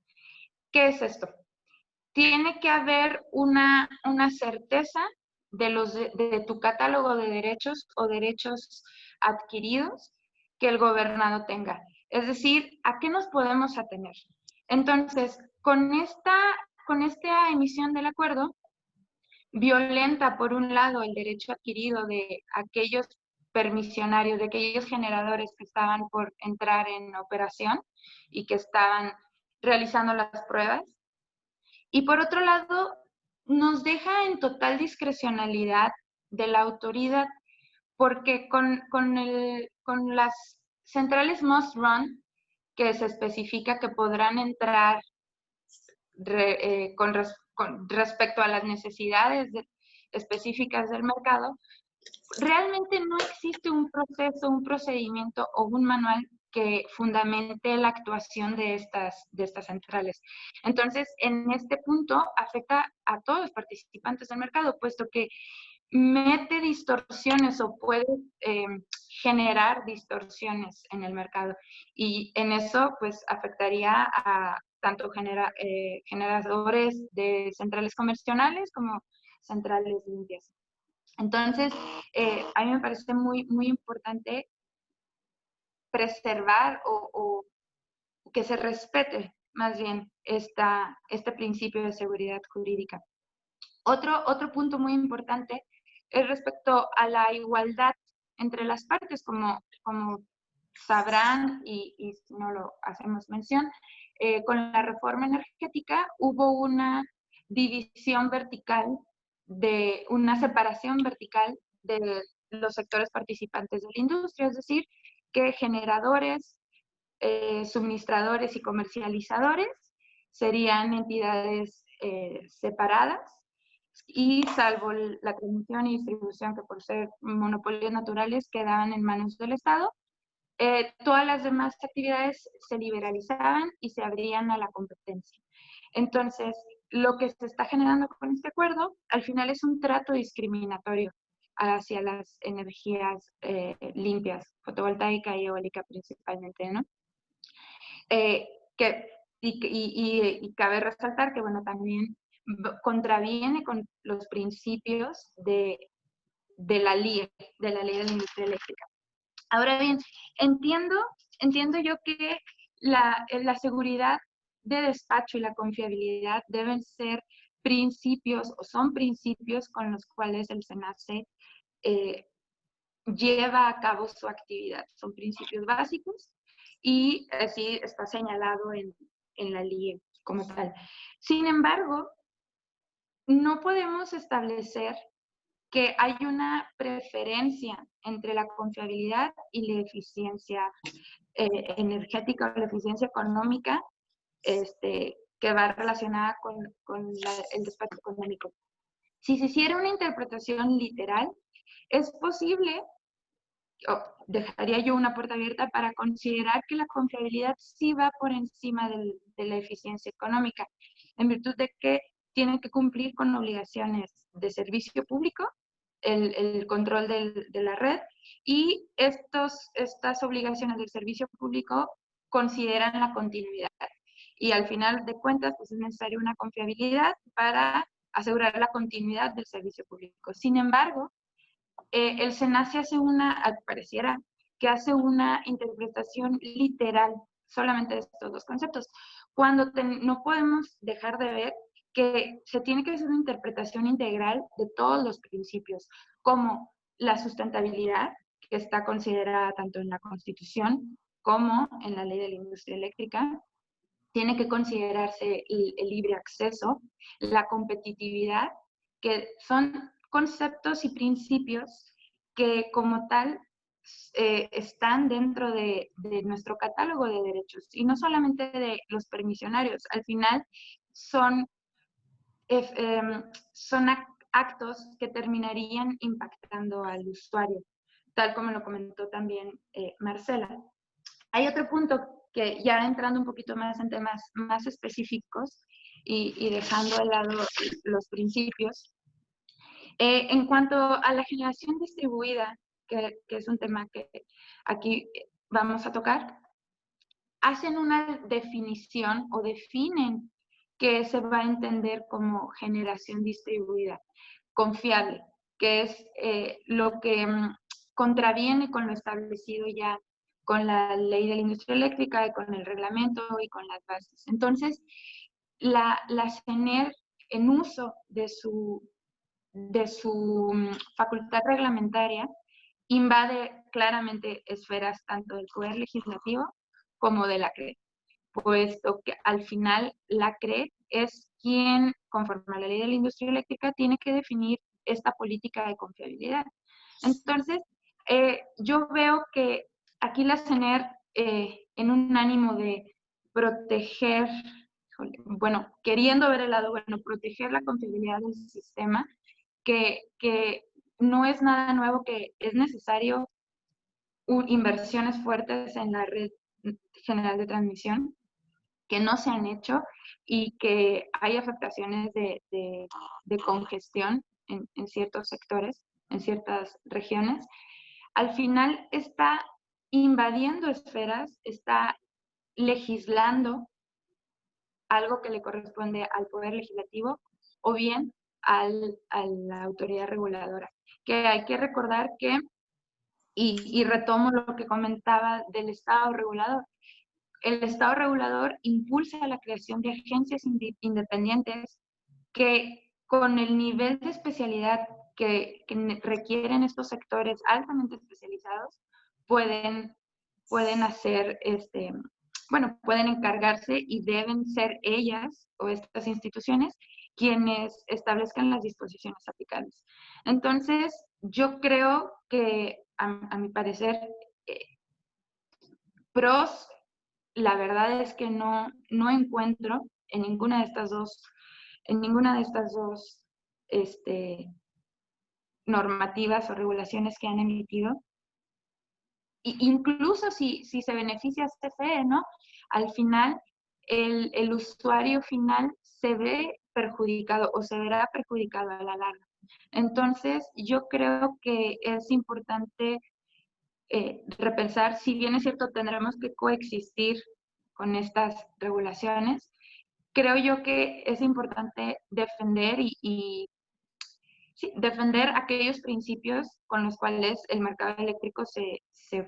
¿Qué es esto? Tiene que haber una certeza de tu catálogo de derechos o derechos adquiridos que el gobernado tenga. Es decir, ¿a qué nos podemos atener? Entonces, con esta emisión del acuerdo, violenta, por un lado, el derecho adquirido de aquellos permisionarios, de aquellos generadores que estaban por entrar en operación y que estaban realizando las pruebas. Y por otro lado, nos deja en total discrecionalidad de la autoridad, porque con las centrales must run, que se especifica que podrán entrar con respecto a las necesidades específicas del mercado, realmente no existe un proceso, un procedimiento o un manual que fundamente la actuación de estas centrales. Entonces, en este punto afecta a todos los participantes del mercado, puesto que mete distorsiones o puede generar distorsiones en el mercado. Y en eso, pues, afectaría a tanto generadores de centrales convencionales como centrales limpias. Entonces, a mí me parece muy, muy importante preservar o que se respete más bien este principio de seguridad jurídica. Otro punto muy importante es respecto a la igualdad entre las partes, como sabrán, y si no lo hacemos mención, con la reforma energética hubo una división vertical, de una separación vertical de los sectores participantes de la industria, es decir, que generadores, suministradores y comercializadores serían entidades separadas, y salvo la transmisión y distribución, que por ser monopolios naturales quedaban en manos del Estado, todas las demás actividades se liberalizaban y se abrían a la competencia. Entonces, lo que se está generando con este acuerdo, al final es un trato discriminatorio hacia las energías limpias, fotovoltaica y eólica principalmente, ¿no? Y cabe resaltar que, bueno, también contraviene con los principios de la LIE, de la Ley de la Industria Eléctrica. Ahora bien, entiendo yo que la seguridad de despacho y la confiabilidad deben ser principios, o son principios con los cuales el SENACE lleva a cabo su actividad. Son principios básicos y así está señalado en la LIE como tal. Sin embargo, no podemos establecer que hay una preferencia entre la confiabilidad y la eficiencia energética o la eficiencia económica que va relacionada con el despacho económico. Si se hiciera una interpretación literal, es posible, dejaría yo una puerta abierta para considerar que la confiabilidad sí va por encima de la eficiencia económica, en virtud de que tienen que cumplir con obligaciones de servicio público, el control de la red, y estas obligaciones del servicio público consideran la continuidad. Y al final de cuentas, pues es necesaria una confiabilidad para asegurar la continuidad del servicio público. Sin embargo, el SENACE pareciera que hace una interpretación literal solamente de estos dos conceptos, cuando no podemos dejar de ver que se tiene que hacer una interpretación integral de todos los principios, como la sustentabilidad, que está considerada tanto en la Constitución como en la Ley de la Industria Eléctrica. Tiene que considerarse el libre acceso, la competitividad, que son conceptos y principios que como tal están dentro de nuestro catálogo de derechos, y no solamente de los permisionarios. Al final son actos que terminarían impactando al usuario, tal como lo comentó también Marcela. Hay otro punto que, ya entrando un poquito más en temas más específicos y dejando de lado los principios, en cuanto a la generación distribuida, que es un tema que aquí vamos a tocar, hacen una definición o definen que se va a entender como generación distribuida confiable, que es lo que contraviene con lo establecido ya con la Ley de la Industria Eléctrica y con el reglamento y con las bases. Entonces, la CENER, en uso de su facultad reglamentaria invade claramente esferas tanto del Poder Legislativo como de la CRE, puesto que al final la CRE es quien, conforme a la ley de la industria eléctrica, tiene que definir esta política de confiabilidad. Entonces, yo veo que aquí la CENER, en un ánimo de proteger, bueno, queriendo ver el lado bueno, proteger la confiabilidad del sistema, que no es nada nuevo, que es necesario inversiones fuertes en la red general de transmisión, que no se han hecho y que hay afectaciones de congestión en ciertos sectores, en ciertas regiones. Al final está invadiendo esferas, está legislando algo que le corresponde al Poder Legislativo o bien a la autoridad reguladora. Que hay que recordar que, y retomo lo que comentaba del Estado regulador, el Estado regulador impulsa la creación de agencias independientes que con el nivel de especialidad que requieren estos sectores altamente especializados, pueden hacer, bueno, pueden encargarse y deben ser ellas o estas instituciones quienes establezcan las disposiciones aplicables. Entonces, yo creo que, a mi parecer, pros, la verdad es que no encuentro en ninguna de estas dos, normativas o regulaciones que han emitido. Incluso si se beneficia a CFE, ¿no? Al final, el usuario final se ve perjudicado o se verá perjudicado a la larga. Entonces, yo creo que es importante repensar, si bien es cierto, tendremos que coexistir con estas regulaciones, creo yo que es importante defender sí, defender aquellos principios con los cuales el mercado eléctrico se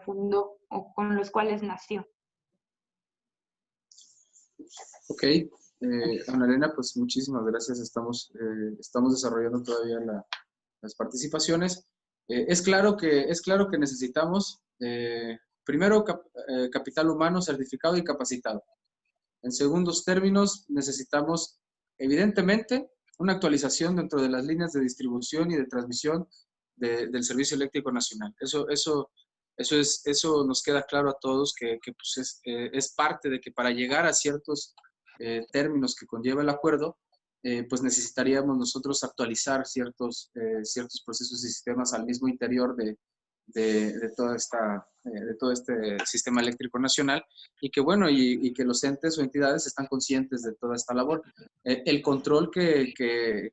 fundó o con los cuales nació. Ok, Ana Elena, pues muchísimas gracias. Estamos desarrollando todavía las participaciones. Es claro que necesitamos, primero, capital humano certificado y capacitado. En segundos términos, necesitamos, evidentemente, una actualización dentro de las líneas de distribución y de transmisión del Servicio Eléctrico Nacional. Eso nos queda claro a todos que pues es parte de que para llegar a ciertos términos que conlleva el acuerdo, pues necesitaríamos nosotros actualizar ciertos procesos y sistemas al mismo interior de todo este sistema eléctrico nacional, y que bueno, y que los entes o entidades están conscientes de toda esta labor. El control que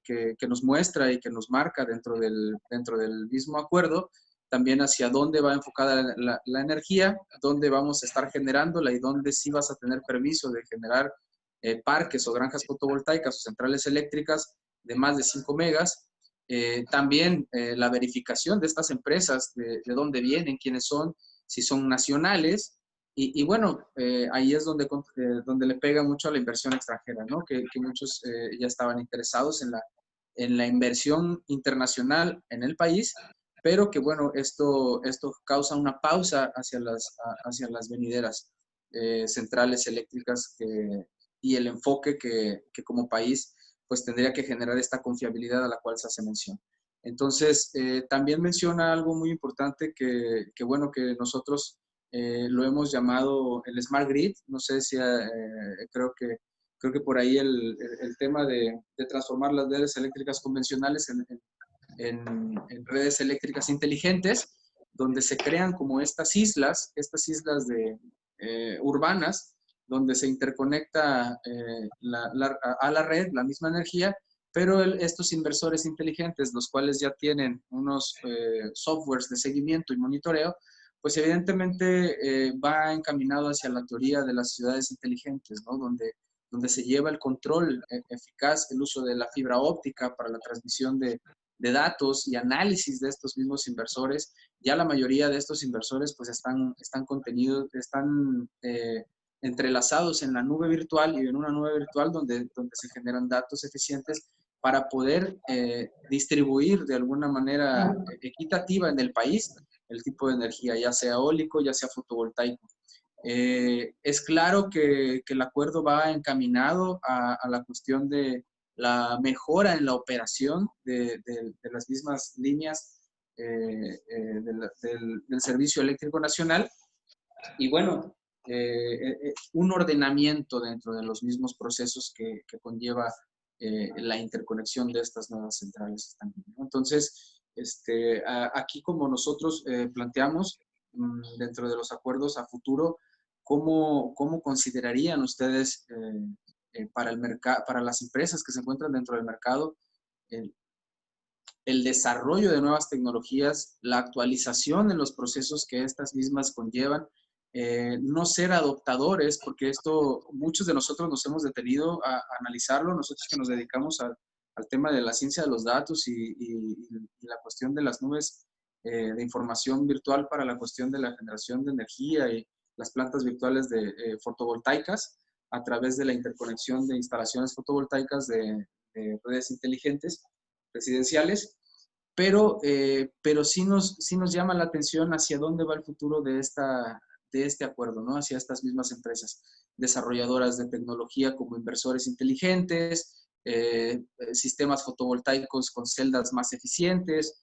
nos muestra y que nos marca dentro del mismo acuerdo, también hacia dónde va enfocada la energía, dónde vamos a estar generándola y dónde sí vas a tener permiso de generar parques o granjas fotovoltaicas o centrales eléctricas de más de 5 megas. También la verificación de estas empresas, de dónde vienen, quiénes son, si son nacionales. Y bueno, ahí es donde le pega mucho a la inversión extranjera, ¿no? Que muchos ya estaban interesados en la inversión internacional en el país, pero que bueno, esto causa una pausa hacia las venideras centrales eléctricas y el enfoque que como país pues tendría que generar esta confiabilidad a la cual se hace mención. Entonces, también menciona algo muy importante que bueno, que nosotros lo hemos llamado el Smart Grid. No sé si creo que por ahí el tema de transformar las redes eléctricas convencionales en redes eléctricas inteligentes, donde se crean como estas islas urbanas, donde se interconecta a la red la misma energía, pero estos inversores inteligentes, los cuales ya tienen unos softwares de seguimiento y monitoreo, pues evidentemente va encaminado hacia la teoría de las ciudades inteligentes, ¿no? Donde se lleva el control eficaz, el uso de la fibra óptica para la transmisión de datos y análisis de estos mismos inversores. Ya la mayoría de estos inversores pues están entrelazados en la nube virtual, y en una nube virtual donde se generan datos eficientes para poder distribuir de alguna manera equitativa en el país el tipo de energía, ya sea eólico, ya sea fotovoltaico. Es claro que el acuerdo va encaminado a la cuestión de la mejora en la operación de las mismas líneas del Servicio Eléctrico Nacional y bueno, un ordenamiento dentro de los mismos procesos que conlleva la interconexión de estas nuevas centrales también, ¿no? Entonces, aquí como nosotros planteamos dentro de los acuerdos a futuro, ¿cómo considerarían ustedes para el mercado, para las empresas que se encuentran dentro del mercado, el desarrollo de nuevas tecnologías, la actualización en los procesos que estas mismas conllevan, no ser adoptadores, porque esto muchos de nosotros nos hemos detenido a analizarlo, nosotros que nos dedicamos al tema de la ciencia de los datos y la cuestión de las nubes de información virtual para la cuestión de la generación de energía y las plantas virtuales de fotovoltaicas a través de la interconexión de instalaciones fotovoltaicas de redes inteligentes residenciales, pero sí nos llama la atención hacia dónde va el futuro de este acuerdo, ¿no? Hacia estas mismas empresas desarrolladoras de tecnología como inversores inteligentes, sistemas fotovoltaicos con celdas más eficientes,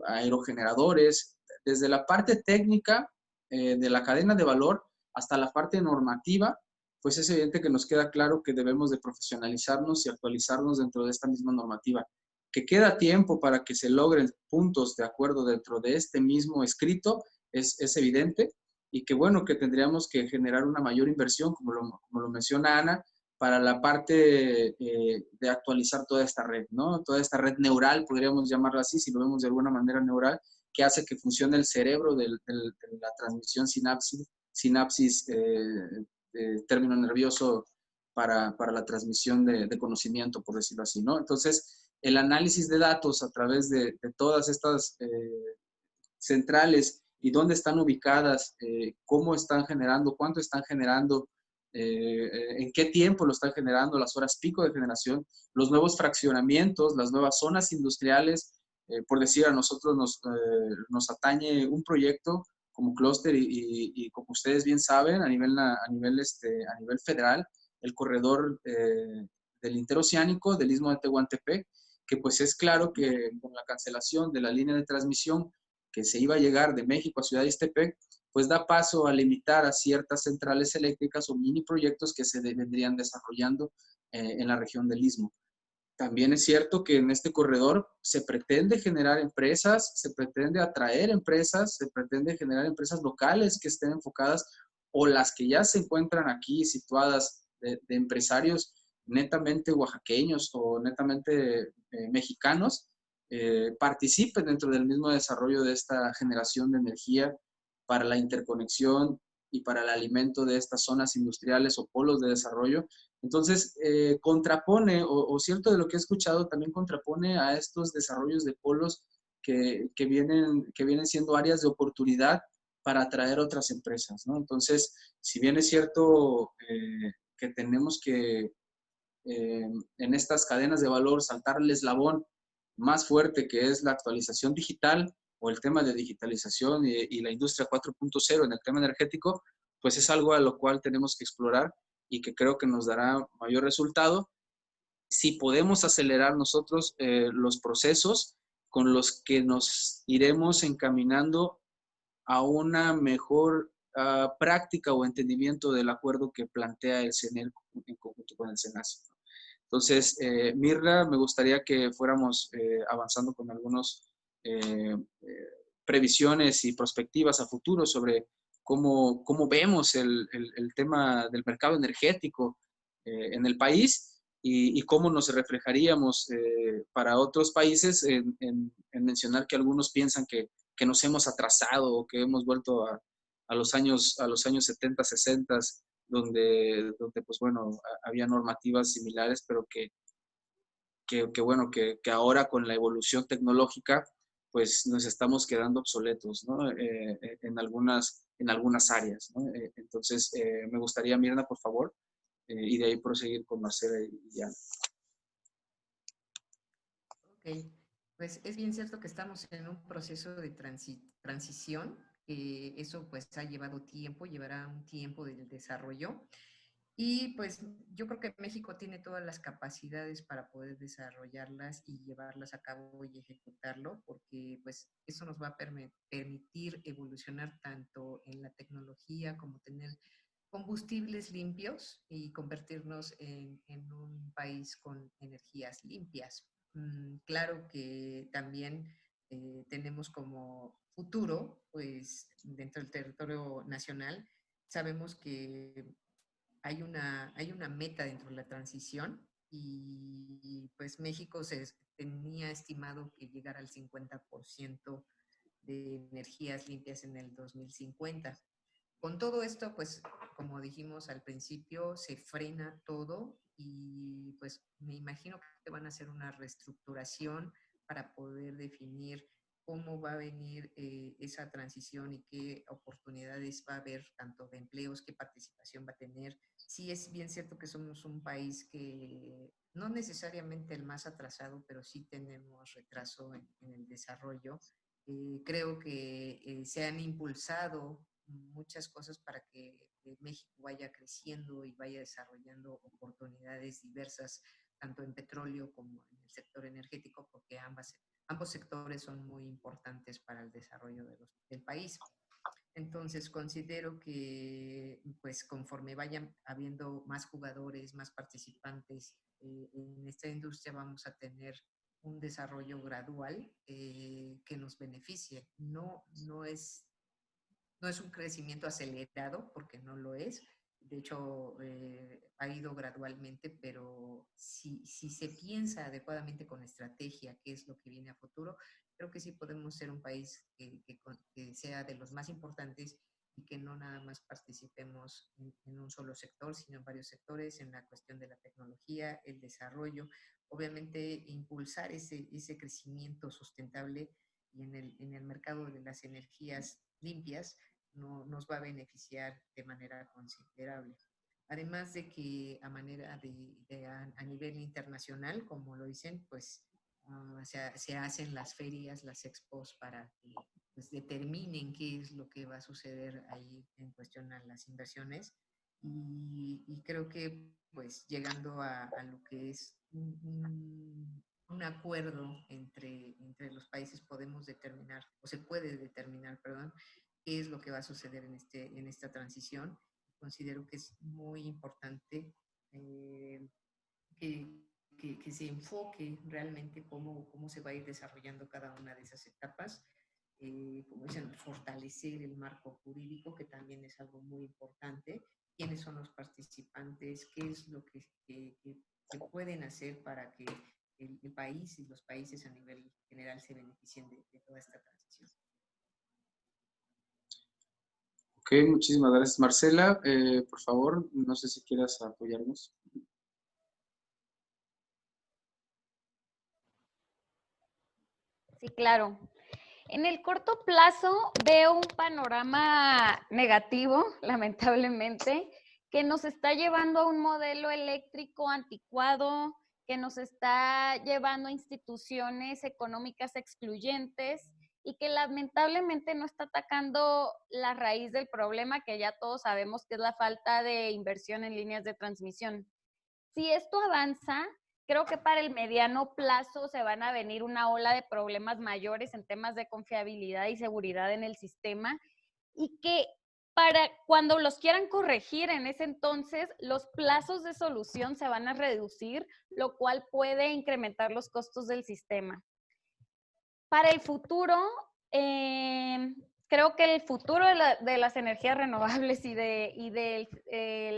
aerogeneradores, desde la parte técnica de la cadena de valor hasta la parte normativa, pues es evidente que nos queda claro que debemos de profesionalizarnos y actualizarnos dentro de esta misma normativa. Que queda tiempo para que se logren puntos de acuerdo dentro de este mismo escrito, es evidente, y que bueno, que tendríamos que generar una mayor inversión, como lo menciona Ana, para la parte de actualizar toda esta red, ¿no? Toda esta red neural, podríamos llamarla así, si lo vemos de alguna manera neural, que hace que funcione el cerebro de la transmisión sinapsis término nervioso para la transmisión de conocimiento, por decirlo así, ¿no? Entonces, el análisis de datos a través de todas estas centrales y dónde están ubicadas, cómo están generando, cuánto están generando, en qué tiempo lo están generando, las horas pico de generación, los nuevos fraccionamientos, las nuevas zonas industriales. Por decir, a nosotros nos atañe un proyecto como clúster y como ustedes bien saben, a nivel federal, el corredor del interoceánico del Istmo de Tehuantepec, que pues es claro que con la cancelación de la línea de transmisión que se iba a llegar de México a Ciudad de Ixtepec, pues da paso a limitar a ciertas centrales eléctricas o mini proyectos que se vendrían desarrollando en la región del Istmo. También es cierto que en este corredor se pretende generar empresas, se pretende atraer empresas, se pretende generar empresas locales que estén enfocadas o las que ya se encuentran aquí situadas de empresarios netamente oaxaqueños o netamente mexicanos, participen dentro del mismo desarrollo de esta generación de energía para la interconexión y para el alimento de estas zonas industriales o polos de desarrollo. Entonces, contrapone, o cierto de lo que he escuchado, también contrapone a estos desarrollos de polos que vienen siendo áreas de oportunidad para atraer otras empresas, ¿no? Entonces, si bien es cierto que tenemos que en estas cadenas de valor saltar el eslabón más fuerte que es la actualización digital o el tema de digitalización y la industria 4.0 en el tema energético, pues es algo a lo cual tenemos que explorar y que creo que nos dará mayor resultado si podemos acelerar nosotros los procesos con los que nos iremos encaminando a una mejor práctica o entendimiento del acuerdo que plantea el CENER en conjunto con el SENACE. Entonces, Mirra, me gustaría que fuéramos avanzando con algunas previsiones y perspectivas a futuro sobre cómo vemos el tema del mercado energético en el país y cómo nos reflejaríamos para otros países en mencionar que algunos piensan que nos hemos atrasado o que hemos vuelto a los años 70, 60, donde pues bueno, había normativas similares, pero que bueno, que ahora con la evolución tecnológica, pues nos estamos quedando obsoletos, ¿no? En algunas áreas, ¿no? Entonces, me gustaría, Mirna, por favor, y de ahí proseguir con Marcela y Ana. Pues es bien cierto que estamos en un proceso de transición, que eso pues ha llevado tiempo, llevará un tiempo del desarrollo. Y pues yo creo que México tiene todas las capacidades para poder desarrollarlas y llevarlas a cabo y ejecutarlo, porque pues eso nos va a permitir evolucionar tanto en la tecnología como tener combustibles limpios y convertirnos en un país con energías limpias. Claro que también tenemos como futuro, pues dentro del territorio nacional, sabemos que hay una meta dentro de la transición y pues México se tenía estimado que llegara al 50% de energías limpias en el 2050. Con todo esto, pues, como dijimos al principio, se frena todo y pues me imagino que van a hacer una reestructuración para poder definir cómo va a venir esa transición y qué oportunidades va a haber, tanto de empleos, qué participación va a tener. Sí es bien cierto que somos un país que no necesariamente el más atrasado, pero sí tenemos retraso en el desarrollo. Creo que se han impulsado muchas cosas para que México vaya creciendo y vaya desarrollando oportunidades diversas, tanto en petróleo como en el sector energético, porque ambos sectores son muy importantes para el desarrollo del país. Entonces considero que pues conforme vayan habiendo más jugadores, más participantes en esta industria, vamos a tener un desarrollo gradual que nos beneficie. No es un crecimiento acelerado, porque no lo es. De hecho, ha ido gradualmente, pero si se piensa adecuadamente con estrategia, qué es lo que viene a futuro, creo que sí podemos ser un país que sea de los más importantes y que no nada más participemos en un solo sector, sino en varios sectores, en la cuestión de la tecnología, el desarrollo, obviamente impulsar ese crecimiento sustentable y en el mercado de las energías limpias nos va a beneficiar de manera considerable. Además de que a nivel internacional, como lo dicen, pues se hacen las ferias, las expos para que pues, determinen qué es lo que va a suceder ahí en cuestión a las inversiones. Y creo que pues llegando a lo que es un acuerdo entre los países podemos determinar, o se puede determinar, perdón, qué es lo que va a suceder en esta transición. Considero que es muy importante que se enfoque realmente cómo se va a ir desarrollando cada una de esas etapas. Como dicen, fortalecer el marco jurídico, que también es algo muy importante. ¿Quiénes son los participantes? ¿Qué es lo que se pueden hacer para que el país y los países a nivel general se beneficien de toda esta transición? Ok, muchísimas gracias, Marcela. Por favor, no sé si quieras apoyarnos. Sí, claro. En el corto plazo veo un panorama negativo, lamentablemente, que nos está llevando a un modelo eléctrico anticuado, que nos está llevando a instituciones económicas excluyentes y que lamentablemente no está atacando la raíz del problema, que ya todos sabemos que es la falta de inversión en líneas de transmisión. Si esto avanza, creo que para el mediano plazo se van a venir una ola de problemas mayores en temas de confiabilidad y seguridad en el sistema y que para cuando los quieran corregir en ese entonces, los plazos de solución se van a reducir, lo cual puede incrementar los costos del sistema. Para el futuro, creo que el futuro de las energías renovables y de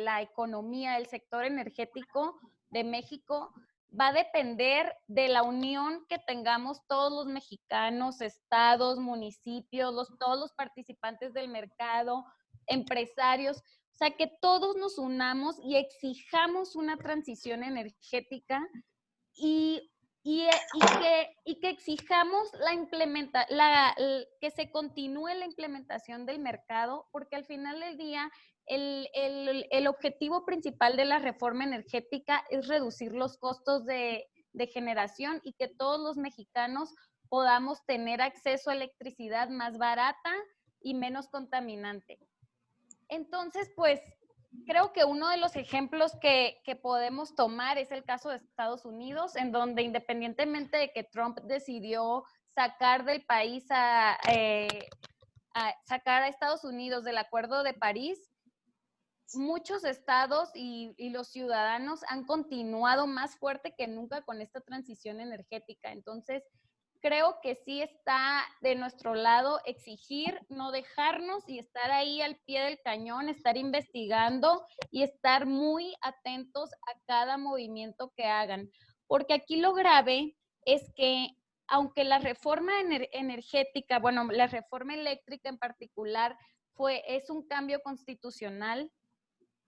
la economía, el sector energético de México va a depender de la unión que tengamos todos los mexicanos, estados, municipios, todos los participantes del mercado, empresarios, o sea, que todos nos unamos y exijamos una transición energética y que exijamos que se continúe la implementación del mercado, porque al final del día el objetivo principal de la reforma energética es reducir los costos de de generación y que todos los mexicanos podamos tener acceso a electricidad más barata y menos contaminante. Entonces, pues, creo que uno de los ejemplos que podemos tomar es el caso de Estados Unidos, en donde independientemente de que Trump decidió sacar del país sacar a Estados Unidos del Acuerdo de París, muchos estados y los ciudadanos han continuado más fuerte que nunca con esta transición energética. Entonces, creo que sí está de nuestro lado exigir, no dejarnos y estar ahí al pie del cañón, estar investigando y estar muy atentos a cada movimiento que hagan. Porque aquí lo grave es que aunque la reforma energética, bueno, la reforma eléctrica en particular es un cambio constitucional,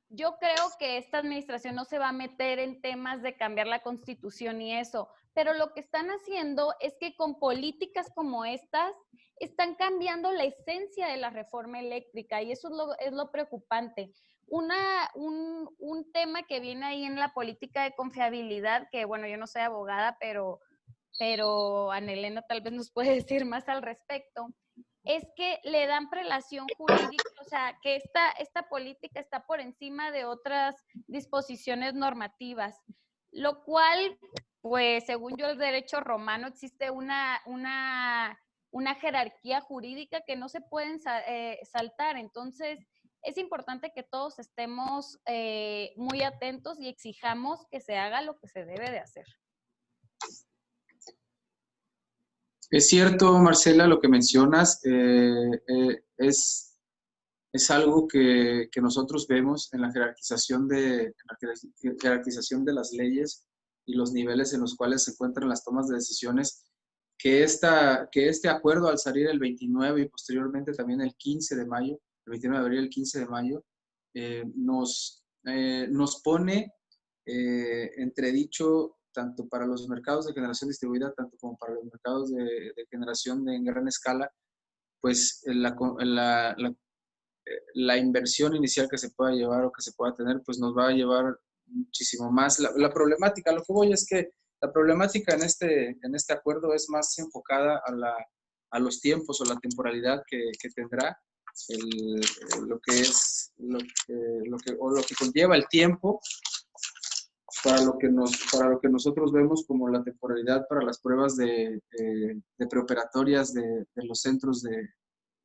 yo creo que esta administración no se va a meter en temas de cambiar la constitución y eso, pero lo que están haciendo es que con políticas como estas están cambiando la esencia de la reforma eléctrica y eso es lo preocupante. Un tema que viene ahí en la política de confiabilidad, que bueno, yo no soy abogada, pero Anelena tal vez nos puede decir más al respecto, es que le dan prelación jurídica, o sea, que esta política está por encima de otras disposiciones normativas, lo cual, pues, según yo, el derecho romano existe una jerarquía jurídica que no se pueden saltar. Entonces, es importante que todos estemos muy atentos y exijamos que se haga lo que se debe de hacer. Es cierto, Marcela, lo que mencionas, es algo que nosotros vemos en la jerarquización de las leyes y los niveles en los cuales se encuentran las tomas de decisiones, que este acuerdo al salir el 29 y posteriormente también el 15 de mayo, el 29 de abril, el 15 de mayo, nos pone entredicho tanto para los mercados de generación distribuida, tanto como para los mercados de generación en gran escala, pues la inversión inicial que se pueda llevar o que se pueda tener, pues nos va a llevar muchísimo más. La problemática, lo que voy es que la problemática en este acuerdo es más enfocada a los tiempos o la temporalidad que tendrá lo que conlleva el tiempo para lo que nosotros vemos como la temporalidad para las pruebas de preoperatorias de los centros de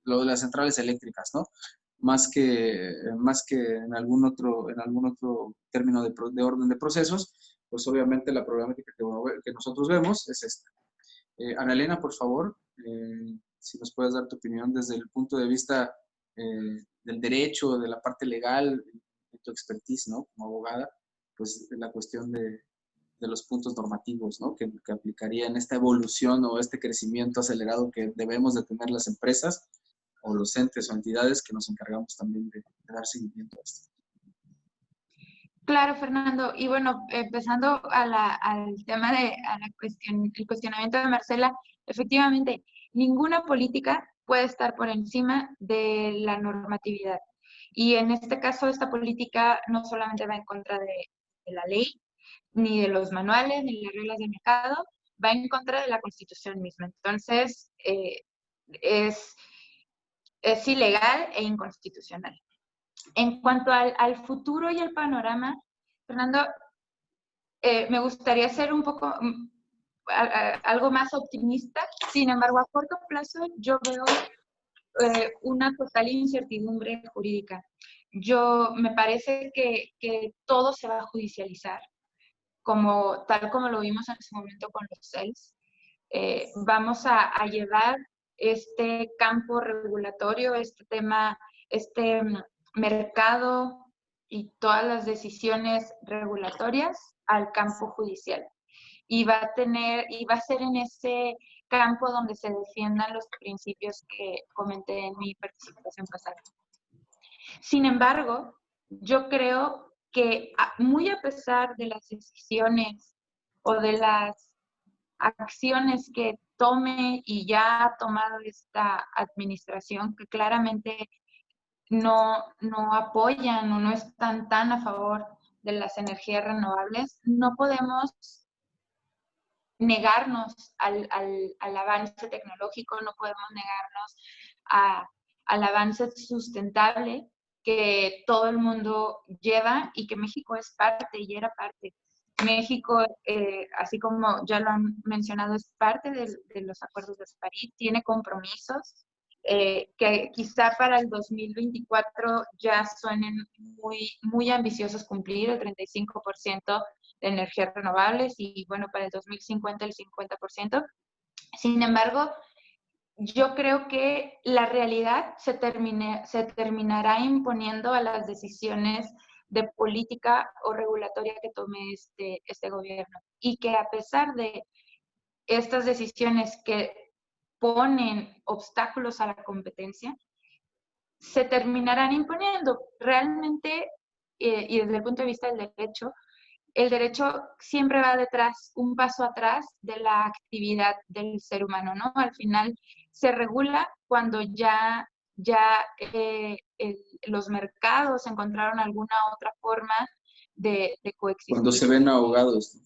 las centrales eléctricas, ¿no? Más que en algún otro término de orden de procesos, pues obviamente la problemática que nosotros vemos es esta. Ana Elena, por favor, si nos puedes dar tu opinión desde el punto de vista del derecho, de la parte legal, de tu expertise, ¿no? Como abogada, pues la cuestión de los puntos normativos, ¿no? Que aplicaría en esta evolución o este crecimiento acelerado que debemos de tener las empresas o los entes o entidades que nos encargamos también de dar seguimiento a esto. Claro, Fernando. Y bueno, empezando al tema el cuestionamiento de Marcela, efectivamente, ninguna política puede estar por encima de la normatividad. Y en este caso, esta política no solamente va en contra de la ley, ni de los manuales, ni de las reglas de mercado, va en contra de la Constitución misma. Entonces, es ilegal e inconstitucional. En cuanto al futuro y al panorama, Fernando, me gustaría ser un poco algo más optimista. Sin embargo, a corto plazo yo veo una total incertidumbre jurídica. Me parece que todo se va a judicializar, tal como lo vimos en ese momento con los CELS. Vamos a llevar este campo regulatorio, este mercado y todas las decisiones regulatorias al campo judicial. Y va a ser en ese campo donde se defiendan los principios que comenté en mi participación pasada. Sin embargo, yo creo que muy a pesar de las decisiones o de las acciones que tome y ya ha tomado esta administración, que claramente no apoyan o no están tan a favor de las energías renovables, no podemos negarnos al avance tecnológico, no podemos negarnos al avance sustentable que todo el mundo lleva y que México es parte y era parte. México, así como ya lo han mencionado, es parte de los acuerdos de París, tiene compromisos que quizá para el 2024 ya suenen muy ambiciosos cumplir, el 35% de energías renovables y bueno, para el 2050 el 50%. Sin embargo, yo creo que la realidad se terminará imponiendo a las decisiones de política o regulatoria que tome este gobierno. Y que a pesar de estas decisiones que ponen obstáculos a la competencia, se terminarán imponiendo. Realmente, y desde el punto de vista del derecho, el derecho siempre va detrás, un paso atrás de la actividad del ser humano, ¿no? Al final se regula cuando ya los mercados encontraron alguna otra forma de coexistir. Cuando se ven ahogados.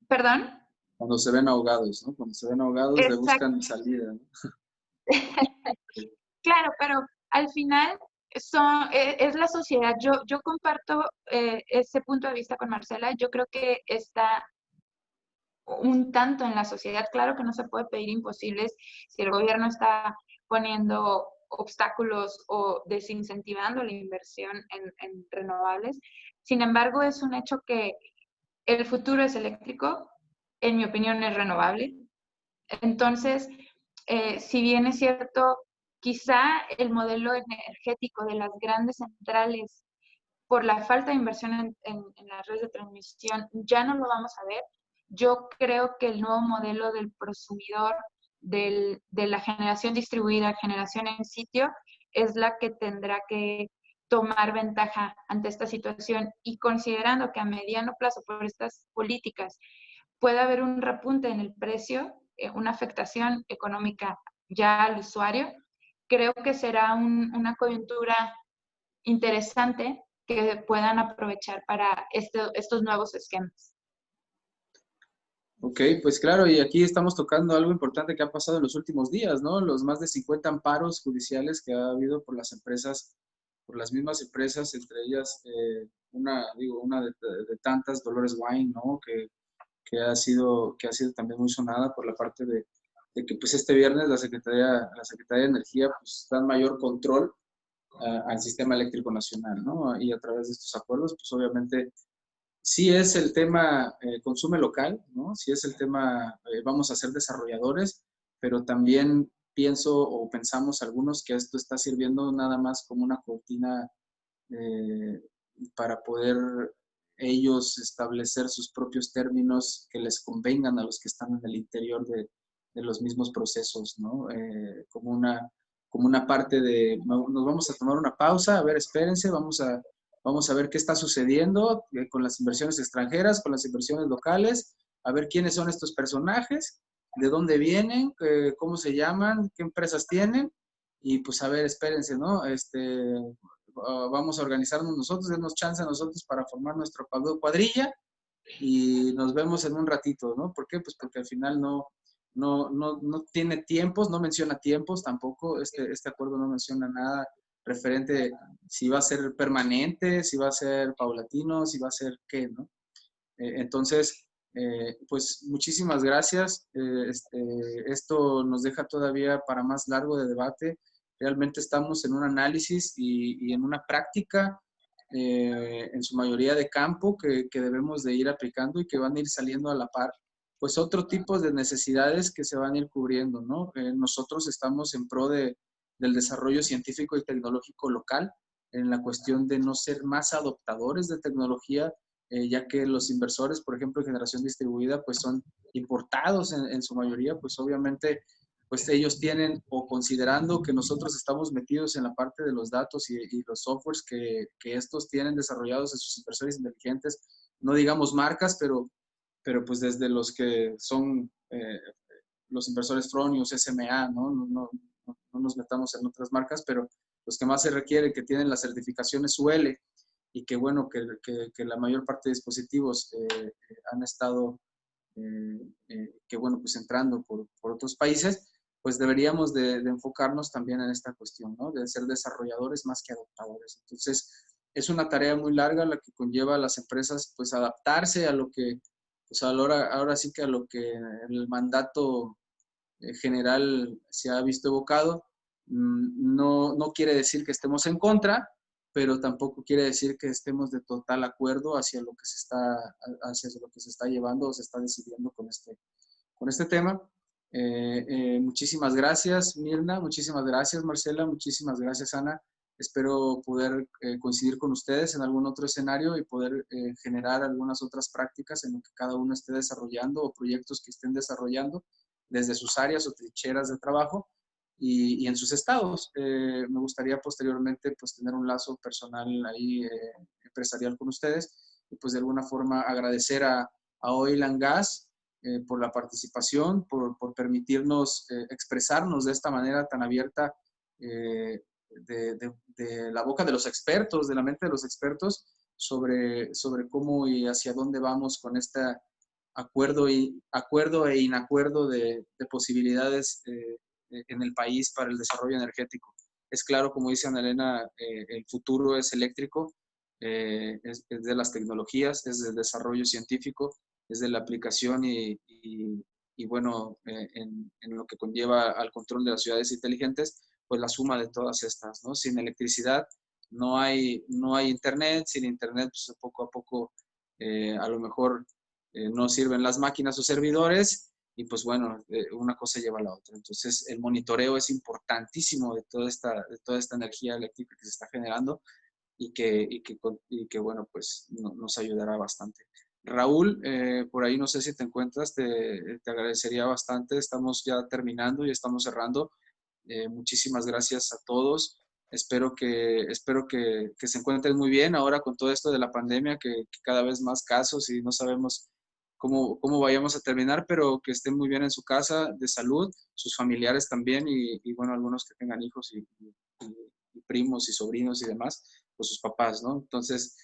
¿Perdón? Cuando se ven ahogados, ¿no? Cuando se ven ahogados le buscan salida, ¿no? Claro, pero al final es la sociedad. Yo comparto ese punto de vista con Marcela. Yo creo que está un tanto en la sociedad. Claro que no se puede pedir imposibles si el gobierno está poniendo obstáculos o desincentivando la inversión en renovables. Sin embargo, es un hecho que el futuro es eléctrico, en mi opinión es renovable. Entonces, si bien es cierto, quizá el modelo energético de las grandes centrales, por la falta de inversión en las redes de transmisión, ya no lo vamos a ver. Yo creo que el nuevo modelo del prosumidor, de la generación distribuida, generación en sitio, es la que tendrá que tomar ventaja ante esta situación, y considerando que a mediano plazo por estas políticas puede haber un repunte en el precio, una afectación económica ya al usuario, creo que será una coyuntura interesante que puedan aprovechar para estos nuevos esquemas. Ok, pues claro, y aquí estamos tocando algo importante que ha pasado en los últimos días, ¿no? Los más de 50 amparos judiciales que ha habido por las empresas, por las mismas empresas, entre ellas una de tantas, Dolores Wine, ¿no? Que ha sido también muy sonada por la parte de que pues este viernes la Secretaría de Energía pues da mayor control al sistema eléctrico nacional, ¿no? Y a través de estos acuerdos, pues obviamente sí es el tema consume local, ¿no? Sí es el tema vamos a ser desarrolladores, pero también pienso o pensamos algunos que esto está sirviendo nada más como una cortina para poder ellos establecer sus propios términos que les convengan a los que están en el interior de los mismos procesos, ¿no? Como una parte de, nos vamos a tomar una pausa, a ver, espérense, vamos a ver qué está sucediendo con las inversiones extranjeras, con las inversiones locales, a ver quiénes son estos personajes, de dónde vienen, cómo se llaman, qué empresas tienen, y pues a ver, espérense, ¿no? Vamos a organizarnos nosotros, denos chance a nosotros para formar nuestro cuadrilla y nos vemos en un ratito, ¿no? ¿Por qué? Pues porque al final no tiene tiempos, no menciona tiempos tampoco, este acuerdo no menciona nada referente si va a ser permanente, si va a ser paulatino, si va a ser qué, ¿no? Entonces, pues muchísimas gracias. Esto nos deja todavía para más largo de debate. Realmente estamos en un análisis y en una práctica, en su mayoría de campo, que debemos de ir aplicando y que van a ir saliendo a la par, pues otro tipo de necesidades que se van a ir cubriendo, ¿no? Nosotros estamos en pro del desarrollo científico y tecnológico local, en la cuestión de no ser más adoptadores de tecnología, ya que los inversores, por ejemplo, en generación distribuida, pues son importados en su mayoría, pues obviamente pues ellos tienen, o considerando que nosotros estamos metidos en la parte de los datos y los softwares que estos tienen desarrollados en sus inversores inteligentes, no digamos marcas, pero pues desde los que son los inversores Fronius, SMA, ¿no? No nos metamos en otras marcas, pero los que más se requiere, que tienen las certificaciones UL, y que bueno, que la mayor parte de dispositivos han estado que bueno, pues entrando por otros países, pues deberíamos de enfocarnos también en esta cuestión, ¿no? De ser desarrolladores más que adoptadores. Entonces, es una tarea muy larga la que conlleva a las empresas, pues adaptarse a lo que, pues ahora sí que a lo que el mandato general se ha visto evocado. No quiere decir que estemos en contra, pero tampoco quiere decir que estemos de total acuerdo hacia lo que se está llevando o se está decidiendo con este tema. Muchísimas gracias, Mirna, muchísimas gracias, Marcela, muchísimas gracias, Ana. Espero poder coincidir con ustedes en algún otro escenario y poder generar algunas otras prácticas en lo que cada uno esté desarrollando o proyectos que estén desarrollando desde sus áreas o trincheras de trabajo y en sus estados. Me gustaría posteriormente pues tener un lazo personal ahí empresarial con ustedes y pues de alguna forma agradecer a Oil and Gas por la participación, por permitirnos expresarnos de esta manera tan abierta de la boca de los expertos, de la mente de los expertos, sobre cómo y hacia dónde vamos con este acuerdo e inacuerdo de posibilidades en el país para el desarrollo energético. Es claro, como dice Ana Elena, el futuro es eléctrico, es de las tecnologías, es del desarrollo científico, es de la aplicación y bueno, en lo que conlleva al control de las ciudades inteligentes, pues la suma de todas estas, ¿no? Sin electricidad no hay internet, sin internet pues poco a poco a lo mejor no sirven las máquinas o servidores y pues bueno, una cosa lleva a la otra. Entonces el monitoreo es importantísimo de toda esta energía eléctrica que se está generando y que bueno, pues nos ayudará bastante. Raúl, por ahí no sé si te encuentras, te agradecería bastante. Estamos ya terminando y estamos cerrando. Muchísimas gracias a todos. Espero que se encuentren muy bien ahora con todo esto de la pandemia, que cada vez más casos y no sabemos cómo vayamos a terminar, pero que estén muy bien en su casa, de salud, sus familiares también y bueno, algunos que tengan hijos y primos y sobrinos y demás, pues sus papás, ¿no? Entonces,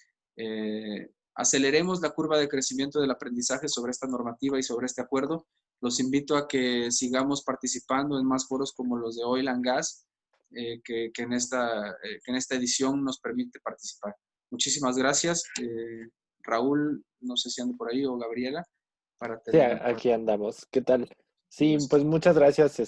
aceleremos la curva de crecimiento del aprendizaje sobre esta normativa y sobre este acuerdo. Los invito a que sigamos participando en más foros como los de Oil and Gas, que en esta edición nos permite participar. Muchísimas gracias. Raúl, no sé si ando por ahí, o Gabriela, para Sí, terminar. aquí andamos. ¿Qué tal? Un Sí, gusto. pues muchas gracias,